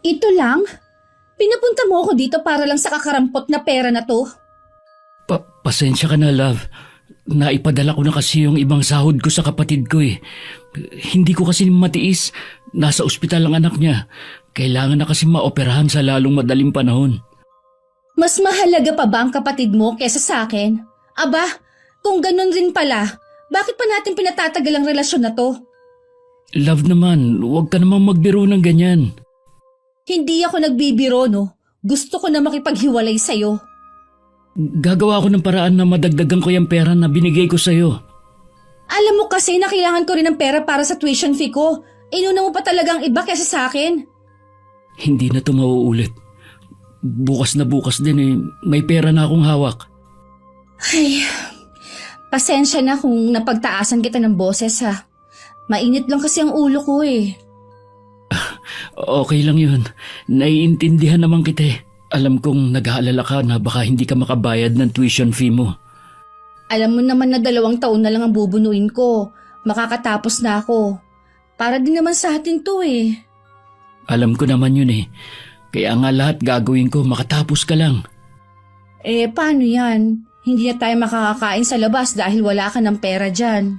Ito lang? Pinapunta mo ako dito para lang sa kakarampot na pera na to? Pasensya ka na, love. Naipadala ko na kasi yung ibang sahod ko sa kapatid ko eh. Hindi ko kasi matiis. Nasa ospital ang anak niya. Kailangan na kasi maoperahan sa lalong madaling panahon. Mas mahalaga pa ba ang kapatid mo kesa sa akin? Aba, kung ganun rin pala, bakit pa natin pinatatagal ang relasyon na to? Love naman, huwag ka namang magbiro ng ganyan. Hindi ako nagbibiro, no? Gusto ko na makipaghiwalay sa'yo. Gagawa ko ng paraan na madagdagan ko yung pera na binigay ko sa'yo. Alam mo kasi na kailangan ko rin ng pera para sa tuition fee ko. Inuna mo pa talagang iba kesa sa akin. Hindi na ito mauulit. Bukas na bukas din eh, may pera na akong hawak. Ay, pasensya na kung napagtaasan kita ng boses ha. Mainit lang kasi ang ulo ko eh. Okay lang yun. Naiintindihan naman kita eh. Alam kong nag-aalala ka na baka hindi ka makabayad ng tuition fee mo. Alam mo naman na 2 taon na lang ang bubunuin ko. Makakatapos na ako. Para din naman sa atin to eh. Alam ko naman yun eh. Kaya nga lahat gagawin ko makatapos ka lang. Eh paano yan? Hindi na tayo makakakain sa labas dahil wala ka ng pera dyan.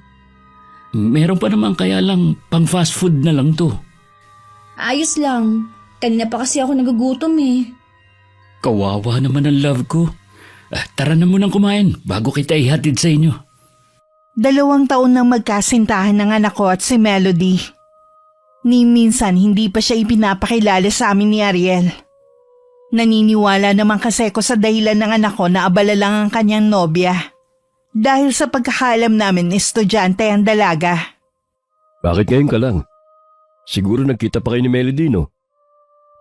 Meron pa naman kaya lang pang fast food na lang to. Ayos lang. Kanina pa kasi ako nagugutom eh. Kawawa naman ang love ko. Tara na munang kumain bago kita ihatid sa inyo. 2 taon nang magkasintahan ng anak ko at si Melody. Ni minsan hindi pa siya ipinapakilala sa amin ni Ariel. Naniniwala naman kasi ko sa dahilan ng anak ko na abala lang ang kanyang nobya. Dahil sa pagkakaalam namin estudyante ang dalaga. Bakit ngayon ka lang? Siguro nagkita pa kayo ni Melody, no?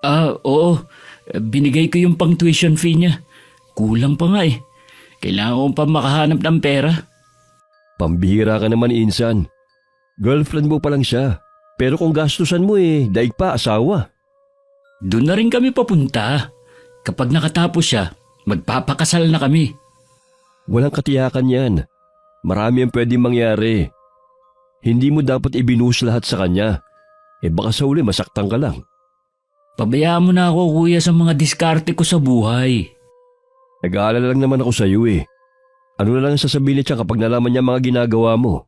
Oo. Binigay ko yung pang tuition fee niya. Kulang pa nga eh. Kailangan ko pa makahanap ng pera. Pambihira ka naman, Insan. Girlfriend mo pa lang siya. Pero kung gastusan mo daig pa asawa. Doon na rin kami papunta. Kapag nakatapos siya, magpapakasal na kami. Walang katiyakan yan. Marami ang pwedeng mangyari. Hindi mo dapat ibinuhos lahat sa kanya. Baka sa uli masaktan ka lang. Pabayaan mo na ako, kuya, sa mga diskarte ko sa buhay. Nag-aalala lang naman ako sa iyo eh. Ano na lang sasabihin niya kapag nalaman niya mga ginagawa mo?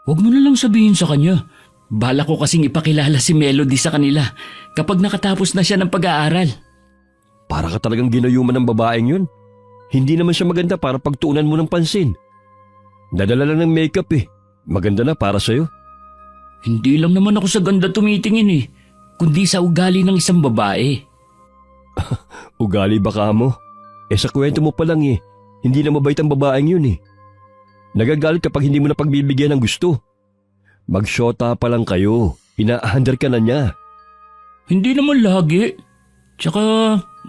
Huwag mo na lang sabihin sa kanya. Bala ko kasing ipakilala si Melody sa kanila kapag nakatapos na siya ng pag-aaral. Para ka talagang ginayuman ng babaeng yun. Hindi naman siya maganda para pagtuunan mo ng pansin. Dadala lang ng makeup eh. Maganda na para sa'yo. Hindi lang naman ako sa ganda tumitingin eh, kundi sa ugali ng isang babae. Ugali baka mo? Sa kwento mo pa lang hindi na mabait ang babaeng yun eh. Nagagalit kapag hindi mo na pagbibigyan ng gusto. Magsyota pa lang kayo, inaahandar ka na niya. Hindi naman lagi. Tsaka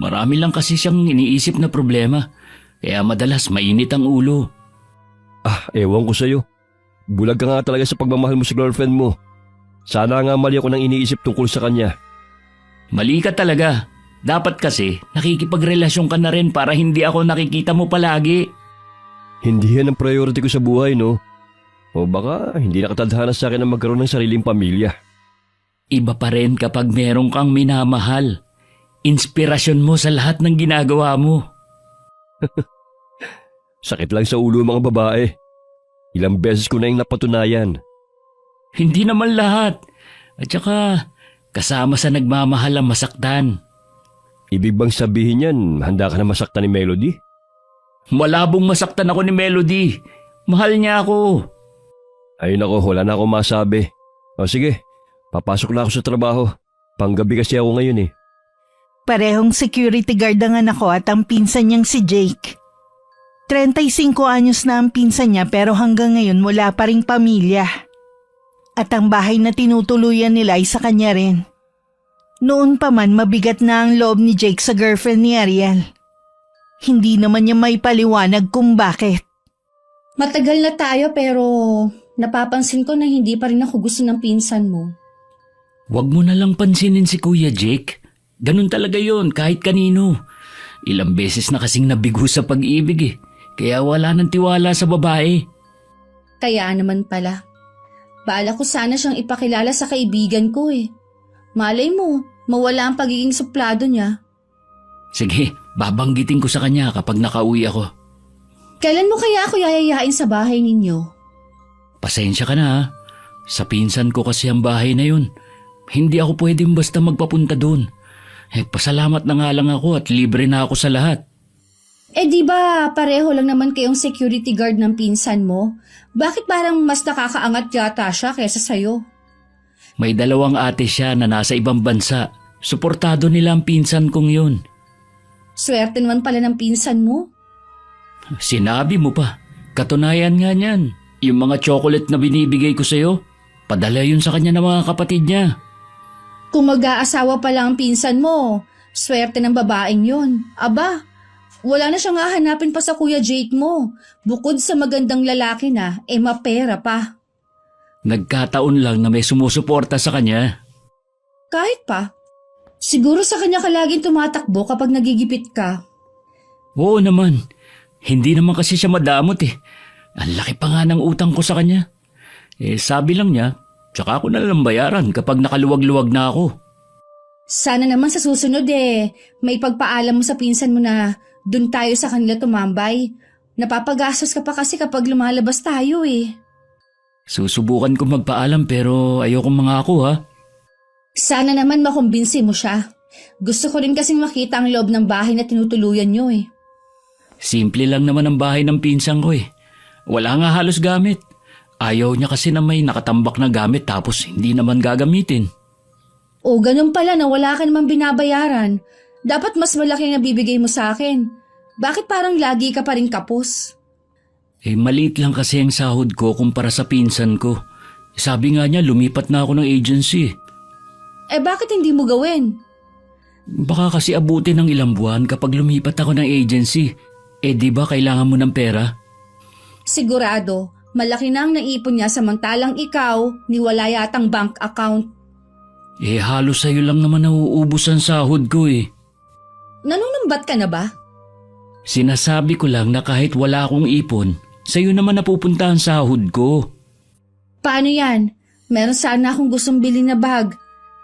marami lang kasi siyang iniisip na problema, kaya madalas mainit ang ulo. Ewan ko sa'yo. Bulag ka nga talaga sa pagmamahal mo sa girlfriend mo. Sana nga mali ako nang iniisip tungkol sa kanya. Mali ka talaga. Dapat kasi nakikipagrelasyon ka na rin para hindi ako nakikita mo palagi. Hindi yan ang priority ko sa buhay, no? O baka hindi nakatadhana sa akin na magkaroon ng sariling pamilya. Iba pa rin kapag meron kang minamahal. Inspirasyon mo sa lahat ng ginagawa mo. Sakit lang sa ulo mga babae. Ilang beses ko na yung napatunayan. Hindi naman lahat. At saka kasama sa nagmamahal ang masaktan. Ibig bang sabihin yan, handa ka na masaktan ni Melody? Malabong masaktan ako ni Melody. Mahal niya ako. Ay nako, wala na akong masabi. O sige, papasok na ako sa trabaho. Panggabi kasi ako ngayon eh. Parehong security guard ang anak ko at ang pinsan niyang si Jake. 35 anyos na ang pinsan niya pero hanggang ngayon wala pa ring pamilya. At ang bahay na tinutuluyan nila ay sa kanya rin. Noon pa man mabigat na ang loob ni Jake sa girlfriend ni Ariel. Hindi naman niya may paliwanag kung bakit. Matagal na tayo pero napapansin ko na hindi pa rin ako gusto ng pinsan mo. Huwag mo na lang pansinin si Kuya Jake. Ganun talaga yon kahit kanino. Ilang beses na kasing nabigo sa pag-ibig eh. Kaya wala nang tiwala sa babae. Kaya naman pala. Baala ko sana siyang ipakilala sa kaibigan ko eh. Malay mo, mawala ang pagiging suplado niya. Sige, babanggitin ko sa kanya kapag nakauwi ako. Kailan mo kaya ako yayayain sa bahay ninyo? Pasensya ka na ha. Sa pinsan ko kasi ang bahay na yun. Hindi ako pwedeng basta magpapunta doon. Pasalamat na nga lang ako at libre na ako sa lahat. Di ba pareho lang naman kayong security guard ng pinsan mo? Bakit parang mas nakakaangat yata siya kaysa sa'yo? May 2 ate siya na nasa ibang bansa. Suportado nila ang pinsan kong yun. Swerte naman pala ng pinsan mo. Sinabi mo pa. Katunayan nga niyan. Yung mga chocolate na binibigay ko sa'yo, padala yun sa kanya ng mga kapatid niya. Kung mag-aasawa pa lang ang pinsan mo, swerte ng babaeng yun. Aba, wala na siyang hahanapin pa sa Kuya Jake mo. Bukod sa magandang lalaki na, mapera pa. Nagkataon lang na may sumusuporta sa kanya. Kahit pa. Siguro sa kanya ka laging tumatakbo kapag nagigipit ka. Oo naman. Hindi naman kasi siya madamot eh. Ang laki pa nga ng utang ko sa kanya. Sabi lang niya, tsaka ako na lang bayaran kapag nakaluwag-luwag na ako. Sana naman sa susunod may pagpaalam mo sa pinsan mo na dun tayo sa kanila tumambay. Napapagastos ka pa kasi kapag lumalabas tayo Susubukan ko magpaalam pero ayokong mangako ha. Sana naman makumbinsi mo siya. Gusto ko rin kasing makita ang loob ng bahay na tinutuluyan nyo Simple lang naman ang bahay ng pinsan ko Wala nga halos gamit. Ayaw niya kasi na may nakatambak na gamit tapos hindi naman gagamitin. O ganun pala na wala ka naman binabayaran. Dapat mas malaki na bibigay mo sa akin. Bakit parang lagi ka pa rin kapos? Maliit lang kasi ang sahod ko kumpara sa pinsan ko. Sabi nga niya lumipat na ako ng agency. Bakit hindi mo gawin? Baka kasi abutin ng ilang buwan kapag lumipat ako ng agency. Di ba kailangan mo ng pera? Sigurado, malaki na ang naipon niya samantalang ikaw, niwala yatang bank account. Halos sa'yo lang naman nauubos ang sahod ko Nanunumbat ka na ba? Sinasabi ko lang na kahit wala akong ipon, sa'yo naman napupunta ang sahod ko. Paano yan? Meron sana akong gustong bilhin na bag.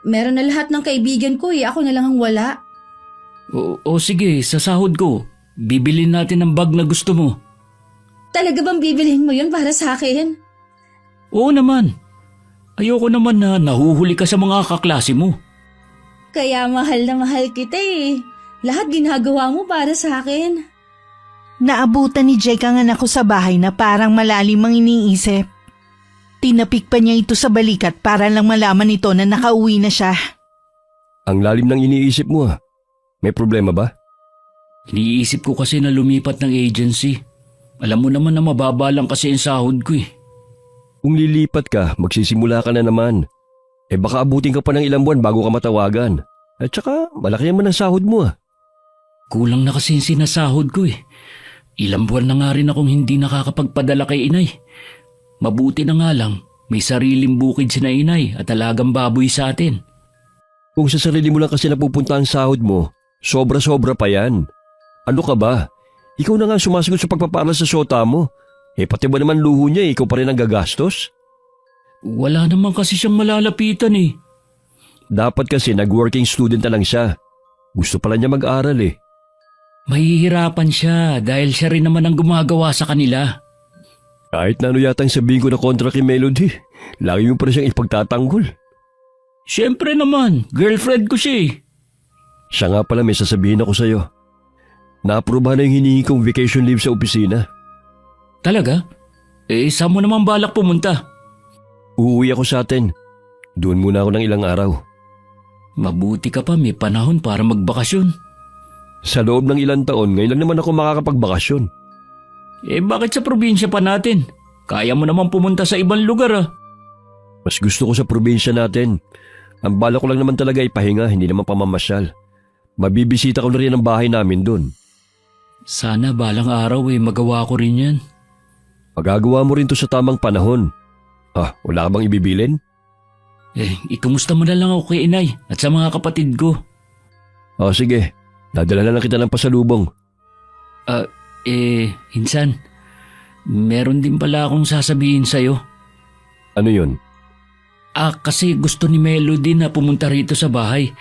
Meron na lahat ng kaibigan ko ako na lang ang wala. O sige, sa sahod ko, bibilin natin ang bag na gusto mo. Talaga bang bibilhin mo yun para sa akin? Oo naman. Ayoko naman na nahuhuli ka sa mga kaklase mo. Kaya mahal na mahal kita Lahat ginagawa mo para sa akin. Naabutan ni Jake ang anak ko sa bahay na parang malalim ang iniisip. Tinapik pa niya ito sa balikat para lang malaman ito na nakauwi na siya. Ang lalim ng iniisip mo May problema ba? Iniisip ko kasi na lumipat ng agency. Alam mo naman na mababa lang kasi ang sahod ko Kung lilipat ka, magsisimula ka na naman. Baka abutin ka pa ng ilang buwan bago ka matawagan. At saka, malaki naman ang sahod mo Kulang na kasi yung sinasahod ko Ilang buwan na nga rin akong hindi nakakapagpadala kay inay. Mabuti na nga lang, may sariling bukid si na inay at alagang baboy sa atin. Kung sa sarili mo lang kasi napupunta ang sahod mo, sobra-sobra pa yan. Ano ka ba? Ikaw na nga sumasagot sa pagpapaaral sa syota mo. Pati ba naman luho niya ikaw pa rin ang gagastos? Wala naman kasi siyang malalapitan Dapat kasi nag-working student na lang siya. Gusto pala niya mag-aral Mahihirapan siya dahil siya rin naman ang gumagawa sa kanila. Kahit na ano yatang sabihin ko na kontra kay Melody, lagi mo pa rin siyang ipagtatanggol. Siyempre naman, girlfriend ko siya Siya nga pala may sasabihin ako sa'yo. Na-aprobahan na yung hinihingi kong vacation leave sa opisina. Talaga? Saan mo naman balak pumunta? Uuwi ako sa atin. Doon muna ako ng ilang araw. Mabuti ka pa may panahon para magbakasyon. Sa loob ng ilang taon, ngayon lang naman ako makakapagbakasyon. Bakit sa probinsya pa natin? Kaya mo naman pumunta sa ibang lugar Mas gusto ko sa probinsya natin. Ang bala ko lang naman talaga ay pahinga, hindi naman pamamasyal. Mabibisita ko na rin ang bahay namin doon. Sana balang araw magawa ko rin yan. Magagawa mo rin to sa tamang panahon. Wala ka bang ibibilin? Ikumusta mo na lang ako kay inay at sa mga kapatid ko. Sige. Dadala na lang kita ng pasalubong. Insan, meron din pala akong sasabihin sa'yo. Ano yun? Kasi gusto ni Melody na pumunta rito sa bahay.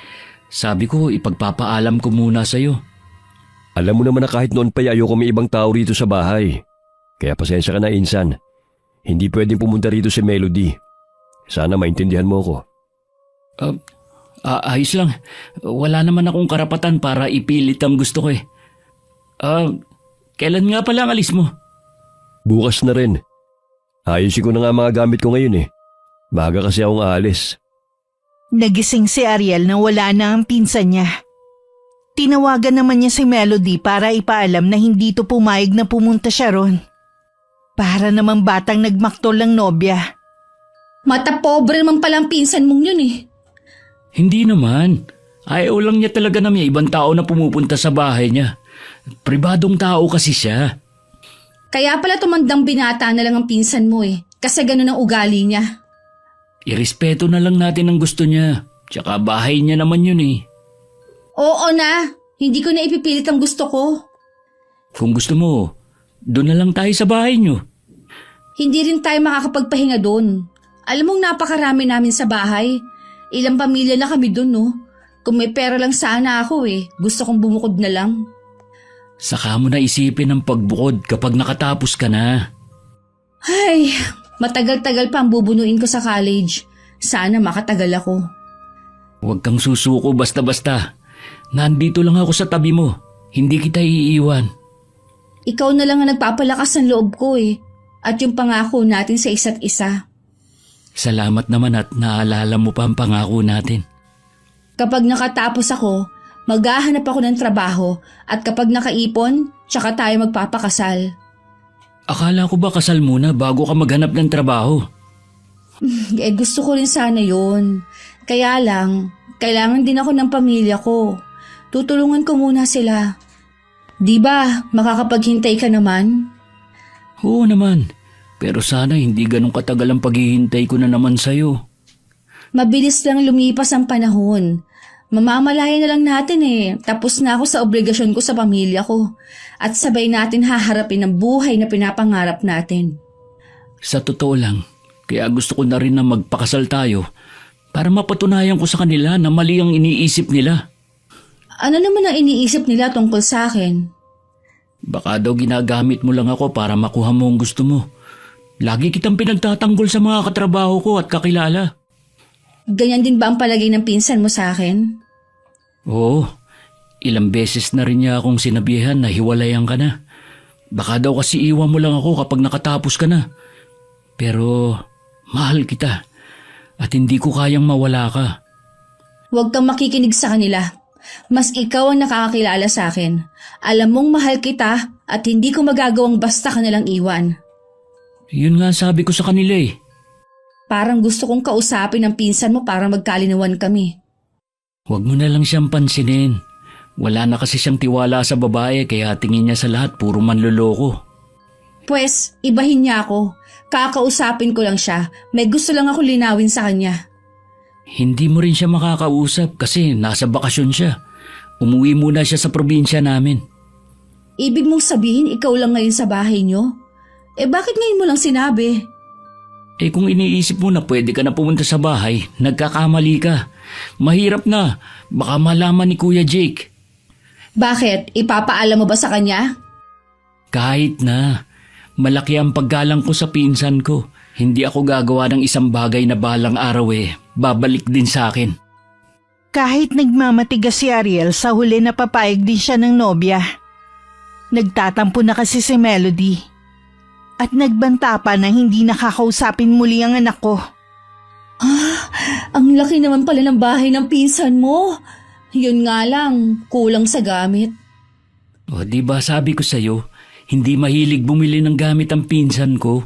Sabi ko, ipagpapaalam ko muna sa'yo. Alam mo naman na kahit noon pa ayoko may ibang tao rito sa bahay. Kaya pasensya ka na, Insan. Hindi pwedeng pumunta rito si Melody. Sana maintindihan mo ko. Ayos lang. Wala naman akong karapatan para ipilit ang gusto ko eh. Kailan nga pala ang alis mo? Bukas na rin. Ayusin ko na nga mga gamit ko ngayon eh. Maaga kasi akong aalis. Nagising si Ariel na wala na ang pinsan niya. Tinawagan naman niya si Melody para ipaalam na hindi to pumayag na pumunta siya ron. Para namang batang nagmaktol ng nobya. Mata pobre naman palang pinsan mong yun eh. Hindi naman. Ayaw lang niya talaga na may ibang tao na pumupunta sa bahay niya. Pribadong tao kasi siya. Kaya pala tumandang binata na lang ang pinsan mo eh. Kasi ganun ang ugali niya. Irespeto na lang natin ang gusto niya. Tsaka bahay niya naman yun eh. Oo na. Hindi ko na ipipilit ang gusto ko. Kung gusto mo, doon na lang tayo sa bahay niyo. Hindi rin tayo makakapagpahinga doon. Alam mong napakarami namin sa bahay. Ilang pamilya na kami doon, no? Kung may pera lang sana ako eh. Gusto kong bumukod na lang. Saka mo na isipin ang pagbukod kapag nakatapos ka na. Ay, matagal-tagal pa ang bubunuin ko sa college. Sana makatagal ako. Huwag kang susuko basta-basta. Nandito lang ako sa tabi mo. Hindi kita iiwan. Ikaw na lang ang nagpapalakas ng loob ko eh. At yung pangako natin sa isa't isa. Salamat naman at naalala mo pa ang pangako natin. Kapag nakatapos ako, maghahanap ako ng trabaho at kapag nakaipon, tsaka tayo magpapakasal. Akala ko ba kasal muna bago ka maghanap ng trabaho? Gusto ko rin sana yun. Kaya lang, kailangan din ako ng pamilya ko. Tutulungan ko muna sila. Di ba, makakapaghintay ka naman? Oo naman. Pero sana hindi ganun katagal ang paghihintay ko na naman sa'yo. Mabilis lang lumipas ang panahon. Mamamalayan na lang natin eh. Tapos na ako sa obligasyon ko sa pamilya ko. At sabay natin haharapin ang buhay na pinapangarap natin. Sa totoo lang, kaya gusto ko na rin na magpakasal tayo para mapatunayan ko sa kanila na mali ang iniisip nila. Ano naman ang iniisip nila tungkol sa akin? Baka daw ginagamit mo lang ako para makuha mo ang gusto mo. Lagi kitang pinagtatanggol sa mga katrabaho ko at kakilala. Ganyan din ba ang palagay ng pinsan mo sa akin? Oo, ilang beses na rin niya akong sinabihan na hiwalayan ka na. Baka daw kasi iwan mo lang ako kapag nakatapos ka na. Pero mahal kita at hindi ko kayang mawala ka. Huwag kang makikinig sa kanila. Mas ikaw ang nakakakilala sa akin. Alam mong mahal kita at hindi ko magagawang basta ka nalang iwan. Yun nga sabi ko sa kanila eh. Parang gusto kong kausapin ang pinsan mo para magkalinawan kami. Huwag mo na lang siyang pansinin. Wala na kasi siyang tiwala sa babae kaya tingin niya sa lahat puro manloloko. Pwes, ibahin niya ako. Kakausapin ko lang siya. May gusto lang ako linawin sa kanya. Hindi mo rin siya makakausap kasi nasa bakasyon siya. Umuwi muna siya sa probinsya namin. Ibig mong sabihin ikaw lang ngayon sa bahay niyo? Bakit ngayon mo lang sinabi? Kung iniisip mo na pwede ka na pumunta sa bahay, nagkakamali ka. Mahirap na. Baka malaman ni Kuya Jake. Bakit? Ipapaalam mo ba sa kanya? Kahit na. Malaki ang paggalang ko sa pinsan ko. Hindi ako gagawa ng isang bagay na balang araw babalik din sa akin. Kahit nagmamatigas si Ariel, sa huli napapayag din siya ng nobya. Nagtatampo na kasi si Melody. At nagbanta pa na hindi nakakausapin muli ang anak ko. Ang laki naman pala ng bahay ng pinsan mo. Yun nga lang, kulang sa gamit. O di ba sabi ko sa'yo, hindi mahilig bumili ng gamit ang pinsan ko.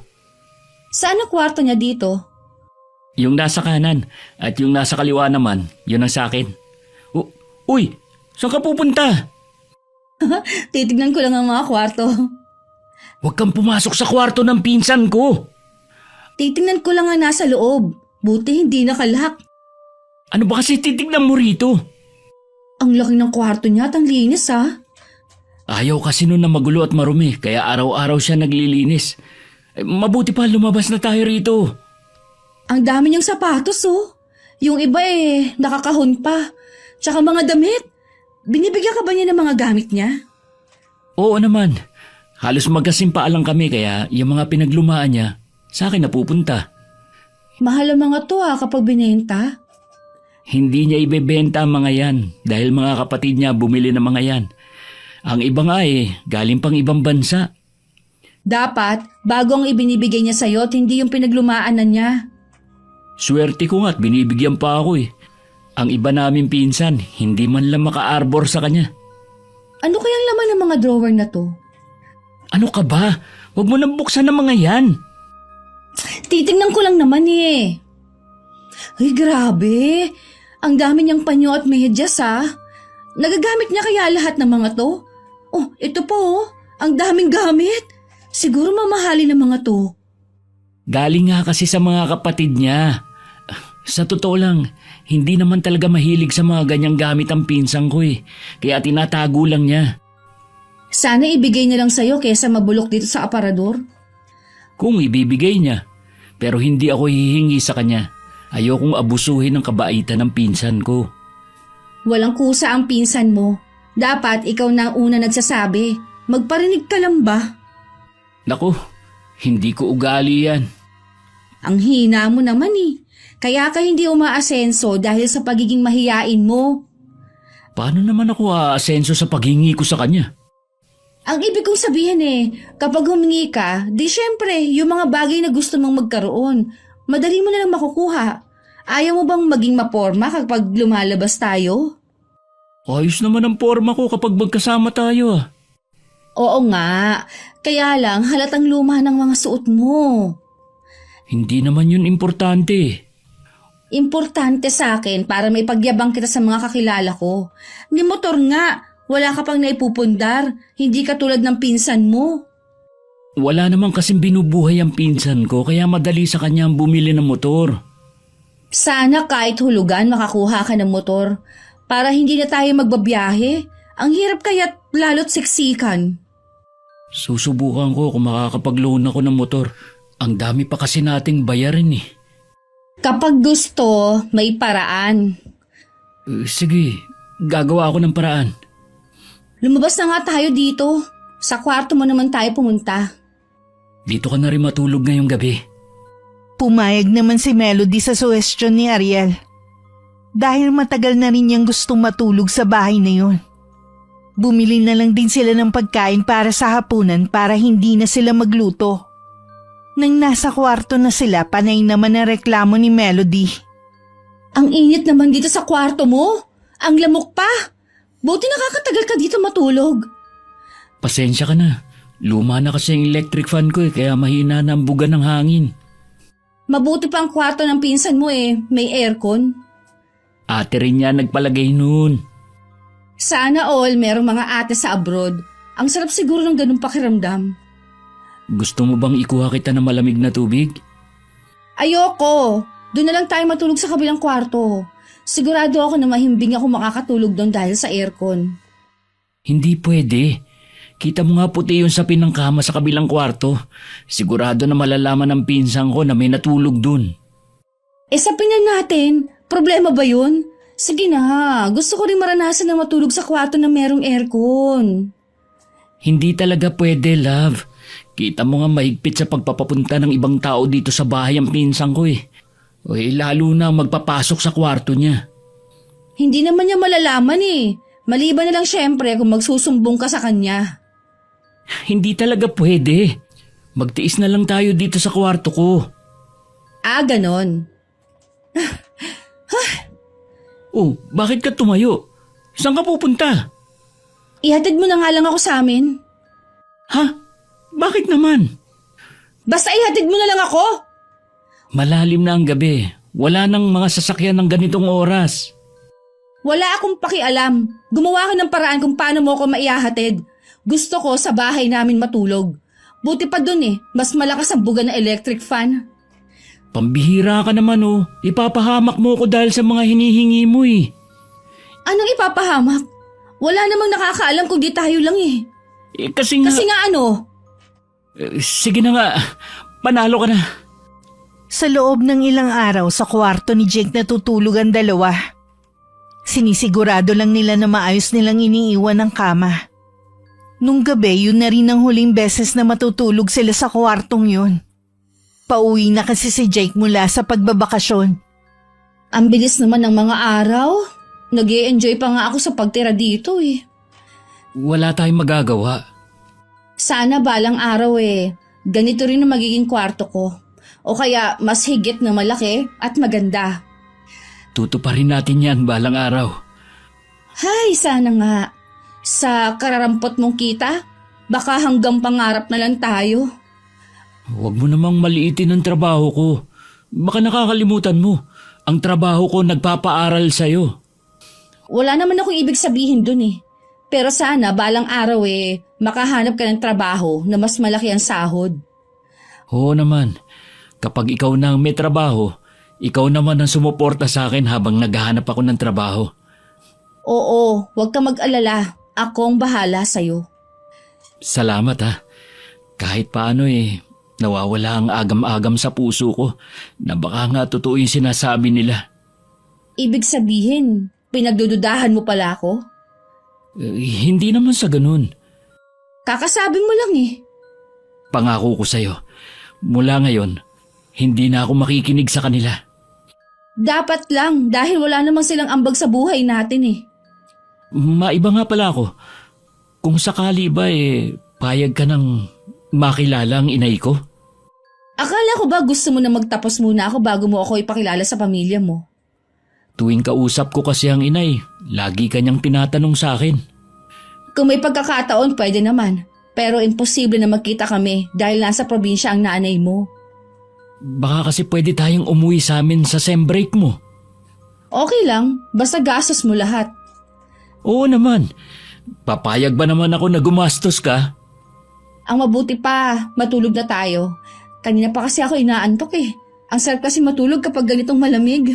Saan ang kwarto niya dito? Yung nasa kanan at yung nasa kaliwa naman, yun ang sa akin. Uy, saan ka pupunta? Titignan ko lang ang mga kwarto. Huwag kang pumasok sa kwarto ng pinsan ko. Titignan ko lang ang nasa loob. Buti hindi nakalak. Ano ba kasi titignan mo rito? Ang laki ng kwarto niya at ang linis ha. Ayaw kasi nun na magulo at marumi kaya araw-araw siya naglilinis. Mabuti pa lumabas na tayo rito. Ang dami niyang sapatos oh. Yung iba nakakahon pa. Tsaka mga damit. Binibigyan ka ba niya ng mga gamit niya? Oo naman. Halos magkasimpa lang kami kaya yung mga pinaglumaan niya sa akin napupunta. Mahal ang mga to kapag binenta. Hindi niya ibebenta ang mga yan dahil mga kapatid niya bumili ng mga yan. Ang iba nga galing pang ibang bansa. Dapat, bago ang ibinibigay niya sa'yo at hindi yung pinaglumaanan niya. Swerte ko nga at binibigyan pa ako Ang iba namin pinsan, hindi man lang maka-arbor sa kanya. Ano kayang laman ng mga drawer na to? Ano ka ba? Huwag mo nang buksan ng mga yan. Titingnan ko lang naman Ay, grabe. Ang dami niyang panyo at medyas Nagagamit niya kaya lahat ng mga to? Oh, ito po Ang daming gamit. Siguro mamahalin ng mga to. Galing nga kasi sa mga kapatid niya. Sa totoo lang, hindi naman talaga mahilig sa mga ganyang gamit ang pinsang ko Kaya tinatago lang niya. Sana ibigay niya lang sa'yo kesa mabulok dito sa aparador. Kung ibibigay niya. Pero hindi ako hihingi sa kanya. Ayokong abusuhin ang kabaitan ng pinsan ko. Walang kusa ang pinsan mo. Dapat ikaw na ang una nagsasabi. Magparinig ka lang ba? Naku, hindi ko ugali yan. Ang hina mo naman Kaya ka hindi umaasenso dahil sa pagiging mahiyain mo. Paano naman ako aasenso sa paghingi ko sa kanya? Ang ibig kong sabihin kapag humingi ka, di syempre yung mga bagay na gusto mong magkaroon, madali mo na lang makukuha. Ayaw mo bang maging maporma kapag lumalabas tayo? Ayos naman ang forma ko kapag magkasama tayo Oo nga, kaya lang halatang luma ng mga suot mo. Hindi naman yun importante. Importante sa akin para may pagyabang kita sa mga kakilala ko. Ni motor nga, wala ka pang naipupundar, hindi ka tulad ng pinsan mo. Wala naman kasing binubuhay ang pinsan ko kaya madali sa kanya ang bumili ng motor. Sana kahit hulugan makakuha ka ng motor para hindi na tayo magbabiyahe. Ang hirap kaya't lalo't siksikan. Susubukan ko kung makakapag-loan ako ng motor. Ang dami pa kasi nating bayarin Kapag gusto, may paraan. Sige, gagawa ako ng paraan. Lumabas na nga tayo dito. Sa kwarto mo naman tayo pumunta. Dito ka na rin matulog ngayong gabi. Pumayag naman si Melody sa suwestyon ni Ariel. Dahil matagal na rin niyang gustong matulog sa bahay na yun. Bumili na lang din sila ng pagkain para sa hapunan para hindi na sila magluto. Nang nasa kwarto na sila, panay naman ang reklamo ni Melody. Ang init naman dito sa kwarto mo. Ang lamok pa. Buti nakakatagal ka dito matulog. Pasensya ka na. Luma na kasi ang electric fan ko kaya mahina na ang buga ng hangin. Mabuti pa ang kwarto ng pinsan mo may aircon. Ate rin niya nagpalagay noon. Sana all merong mga ate sa abroad. Ang sarap siguro ng ganung pakiramdam. Gusto mo bang ikuha kita ng malamig na tubig? Ayoko. Doon na lang tayo matulog sa kabilang kwarto. Sigurado ako na mahimbing ako makakatulog doon dahil sa aircon. Hindi pwede. Kita mo nga puti yung sapin ng kama sa kabilang kwarto. Sigurado na malalaman ng pinsang ko na may natulog dun. Sapin na natin. Problema ba yun? Sige na. Gusto ko rin maranasan na matulog sa kwarto na merong aircon. Hindi talaga pwede, love. Kita mo nga mahigpit sa pagpapapunta ng ibang tao dito sa bahay ang pinsang ko lalo na magpapasok sa kwarto niya. Hindi naman niya malalaman Maliban na lang syempre kung magsusumbong ka sa kanya. Hindi talaga pwede. Magtiis na lang tayo dito sa kwarto ko. Ganon. Oh, bakit ka tumayo? Saan ka pupunta? Ihatid mo na nga lang ako sa amin. Ha? Bakit naman? Basta ihatid mo na lang ako. Malalim na ang gabi. Wala nang mga sasakyan ng ganitong oras. Wala akong pakialam. Gumawa ka ng paraan kung paano mo ako maihahatid. Gusto ko sa bahay namin matulog. Buti pa dun mas malakas ang buga ng electric fan. Pambihira ka naman Ipapahamak mo ko dahil sa mga hinihingi mo Anong ipapahamak? Wala namang nakakaalam kung di tayo lang Kasi nga... Kasi nga ano? Sige na nga, panalo ka na. Sa loob ng ilang araw sa kwarto ni Jake natutulog ang dalawa. Sinisigurado lang nila na maayos nilang iniiwan ang kama. Nung gabi, yun na rin ang huling beses na matutulog sila sa kwartong yun. Pauwi na kasi si Jake mula sa pagbabakasyon. Ang bilis naman ng mga araw. Nag-i-enjoy pa nga ako sa pagtira dito eh. Wala tayong magagawa. Sana balang araw ganito rin ang magiging kwarto ko. O kaya mas higit na malaki at maganda. Tutuparin natin yan balang araw. Hay, sana nga. Sa kararampot mong kita, baka hanggang pangarap na lang tayo. Huwag mo namang maliitin ang trabaho ko. Baka nakakalimutan mo. Ang trabaho ko nagpapaaral sa'yo. Wala naman akong ibig sabihin dun eh. Pero sana balang araw makahanap ka ng trabaho na mas malaki ang sahod. Oo naman. Kapag ikaw na ang may trabaho, ikaw naman ang sumuporta sa akin habang naghahanap ako ng trabaho. Oo, huwag ka mag-alala. Ako ang bahala sa'yo. Salamat ha. Kahit paano nawawala ang agam-agam sa puso ko na baka nga totoo yung sinasabi nila. Ibig sabihin, pinagdududahan mo pala ako? Hindi naman sa ganun. Kakasabi mo lang eh. Pangako ko sa'yo, mula ngayon, hindi na ako makikinig sa kanila. Dapat lang dahil wala namang silang ambag sa buhay natin eh. Maiba nga pala ako. Kung sakali ba payag ka ng makilala ang inay ko? Akala ko ba gusto mo na magtapos muna ako bago mo ako ipakilala sa pamilya mo? Tuwing kausap ko kasi ang inay, lagi kanyang tinatanong sa akin. Kung may pagkakataon, pwede naman. Pero imposible na magkita kami dahil nasa probinsya ang nanay mo. Baka kasi pwede tayong umuwi sa amin sa sem break mo. Okay lang, basta gastos mo lahat. Oo naman. Papayag ba naman ako na gumastos ka? Ang mabuti pa, matulog na tayo. Kanina pa kasi ako inaantok eh. Ang sarap kasi matulog kapag ganitong malamig.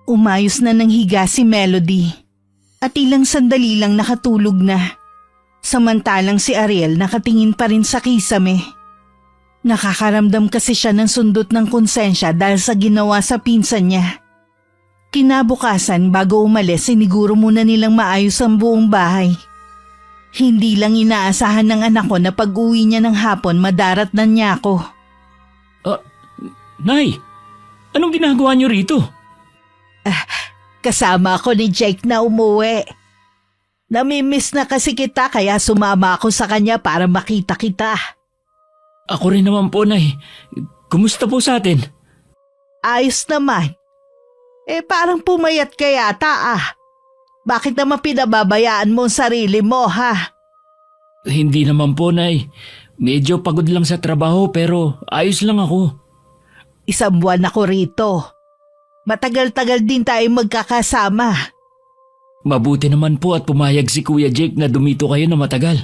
Umayos na ng higa si Melody. At ilang sandali lang nakatulog na. Samantalang si Ariel nakatingin pa rin sa kisame. Nakakaramdam kasi siya ng sundot ng konsensya dahil sa ginawa sa pinsan niya. Kinabukasan bago umalis siniguro muna nilang maayos ang buong bahay. Hindi lang inaasahan ng anak ko na pag-uwi niya ng hapon madarat na niya ako. Nay, anong ginagawa niyo rito? Kasama ako ni Jake na umuwi. Namimiss na kasi kita kaya sumama ako sa kanya para makita kita. Ako rin naman po, Nay. Kumusta po sa atin? Ayos naman. Parang pumayat ka yata ah. Bakit naman pinababayaan mo ang sarili mo ha? Hindi naman po, Nay. Medyo pagod lang sa trabaho pero ayos lang ako. 1 buwan ako rito. Matagal-tagal din tayo magkakasama. Mabuti naman po at pumayag si Kuya Jake na dumito kayo na matagal.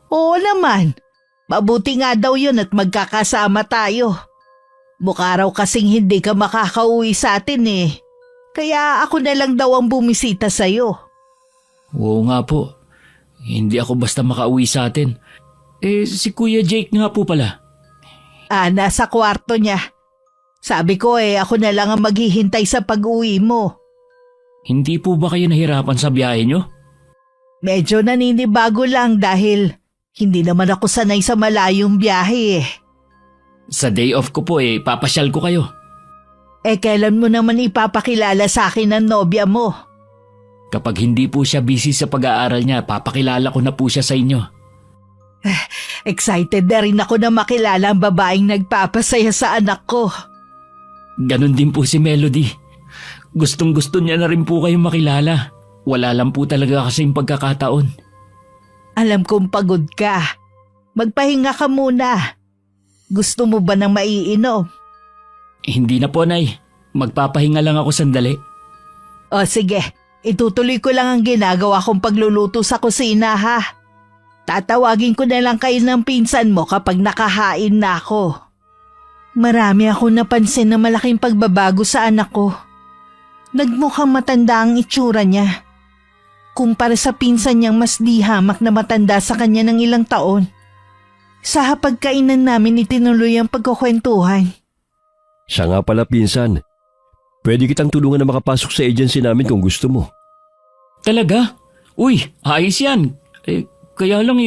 Oo naman. Mabuti nga daw yun at magkakasama tayo. Mukha raw kasing hindi ka makakauwi sa atin eh. Kaya ako na lang daw ang bumisita sa'yo. Oo nga po. Hindi ako basta makauwi sa atin. Si Kuya Jake nga po pala. Nasa kwarto niya. Sabi ko ako na lang ang maghihintay sa pag-uwi mo. Hindi po ba kayo nahirapan sa biyahe nyo? Medyo naninibago lang dahil hindi naman ako sanay sa malayong biyahe eh. Sa day off ko po papasyal ko kayo. Kailan mo naman ipapakilala sa akin ang nobya mo? Kapag hindi po siya busy sa pag-aaral niya, papakilala ko na po siya sa inyo. Excited na rin ako na makilala ang babaeng nagpapasaya sa anak ko. Ganon din po si Melody. Gustong-gusto niya na rin po kayong makilala. Wala lang po talaga kasing pagkakataon. Alam kong pagod ka. Magpahinga ka muna. Gusto mo ba ng maiinom? Hindi na po, Nay. Magpapahinga lang ako sandali. O sige, itutuloy ko lang ang ginagawa kong pagluluto sa kusina ha. Tatawagin ko na lang kayo ng pinsan mo kapag nakahain na ako. Marami akong napansin na malaking pagbabago sa anak ko. Nagmukhang matanda ang itsura niya. Kumpara sa pinsan niyang mas di hamak na matanda sa kanya ng ilang taon. Sa hapagkainan namin itinuloy ang pagkukwentuhan. Siya nga pala pinsan. Pwede kitang tulungan na makapasok sa agency namin kung gusto mo. Talaga? Uy, ayos yan. Kaya lang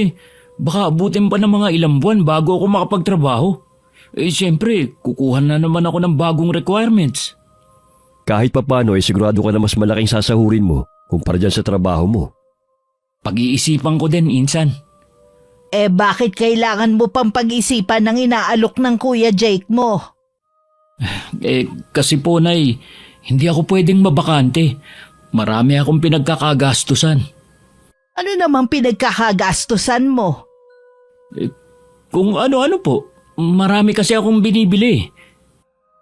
baka abutin pa ng mga ilang buwan bago ako makapagtrabaho. Siyempre, kukuha na naman ako ng bagong requirements. Kahit papano sigurado ka na mas malaking sasahurin mo kumpara dyan sa trabaho mo. Pag-iisipan ko din, Insan. Bakit kailangan mo pang pag-isipan ng inaalok ng Kuya Jake mo? Kasi po, Nay, hindi ako pwedeng mabakante. Marami akong pinagkakagastusan. Ano namang pinagkakagastusan mo? Kung ano-ano po, marami kasi akong binibili.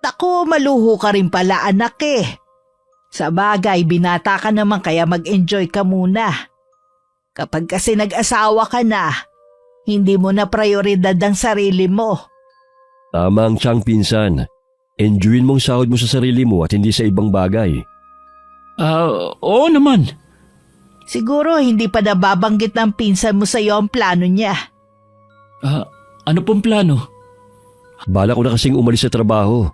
Tako, maluho ka rin pala anak eh. Sa bagay, binata ka naman kaya mag-enjoy ka muna. Kapag kasi nag-asawa ka na, hindi mo na prioridad ang sarili mo. Tama ang tiyang pinsan. Enjoyin mong sahod mo sa sarili mo at hindi sa ibang bagay. Oo naman. Siguro hindi pa nababanggit ng pinsan mo sa iyo ang plano niya. Ano pong plano? Bala ko na kasing umalis sa trabaho.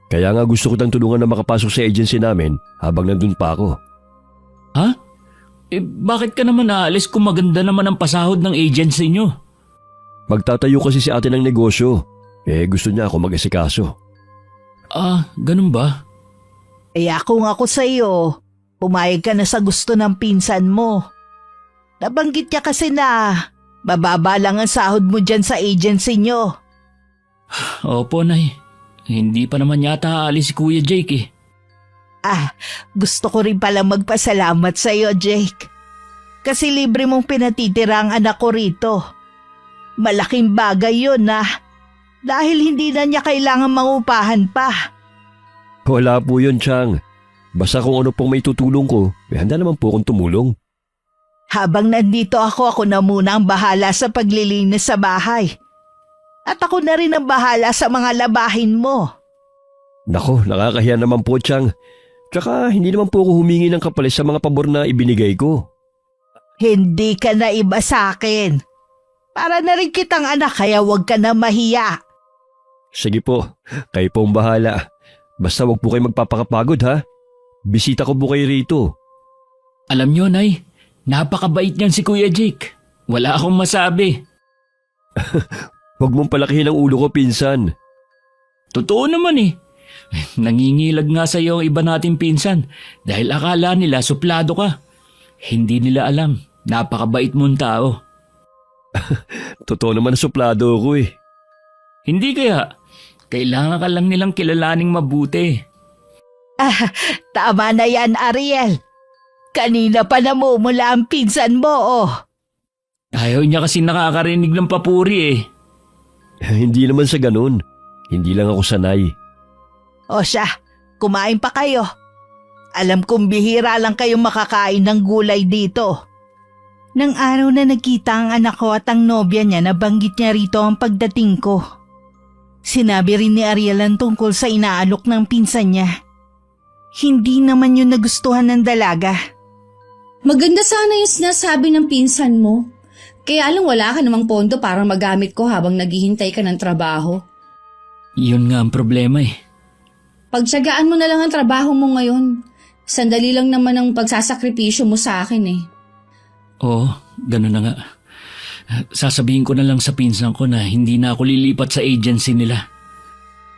Kaya nga gusto ko tang tulungan na makapasok sa agency namin habang nandun pa ako. Ha? Bakit ka naman aalis kung maganda naman ang pasahod ng agency nyo? Magtatayo kasi si ate ng negosyo. Gusto niya ako mag-asikaso. Ganun ba? Kaya kung ako sa iyo, pumayag ka na sa gusto ng pinsan mo. Nabanggit niya kasi na bababa lang ang sahod mo dyan sa agency nyo. Opo, Nay. Hindi pa naman yata aalis si Kuya Jake eh. Gusto ko rin palang magpasalamat sa iyo, Jake. Kasi libre mong pinatitira ang anak ko rito. Malaking bagay yun dahil hindi na niya kailangan mangupahan pa. Wala po yun, Chang. Basta kung ano pong may tutulong ko, handa naman po akong tumulong. Habang nandito ako na muna ang bahala sa paglilinis sa bahay. At ako na rin ang bahala sa mga labahin mo. Nako, nakakahiya naman po, Chang. Tsaka hindi naman po ako humingi ng kapalit sa mga pabor na ibinigay ko. Hindi ka na iba sa akin. Para na rin kitang anak kaya huwag ka na mahiya. Sige po, kayo po ang bahala. Basta wag po kayo magpapakapagod ha. Bisita ko po kayo rito. Alam nyo, Nay, napakabait niyan si Kuya Jake. Wala akong masabi. Huwag mong palakihin ang ulo ko, pinsan. Totoo naman eh. Nangingilag nga sa iyo ang iba nating pinsan dahil akala nila suplado ka. Hindi nila alam, napakabait mong tao. Totoo naman na suplado ako eh. Hindi kaya, kailangan ka lang nilang kilalaning mabuti. Tama na yan, Ariel. Kanina pa namumula ang pinsan mo, Ayaw niya kasi nakakarinig ng papuri eh. Hindi naman sa ganun. Hindi lang ako sanay. O siya, kumain pa kayo. Alam kong bihira lang kayong makakain ng gulay dito. Nang araw na nagkita ang anak ko at ang nobya niya, nabanggit niya rito ang pagdating ko. Sinabi rin ni Ariel ang tungkol sa inaalok ng pinsan niya. Hindi naman yun nagustuhan ng dalaga. Maganda sana yung sinasabi ng pinsan mo. Kaya lang wala ka namang pondo para magamit ko habang naghihintay ka ng trabaho. Yun nga ang problema eh. Pagtsagaan mo na lang ang trabaho mo ngayon. Sandali lang naman ang pagsasakripisyo mo sa akin eh. Oo, ganun na nga. Sasabihin ko na lang sa pinsan ko na hindi na ako lilipat sa agency nila.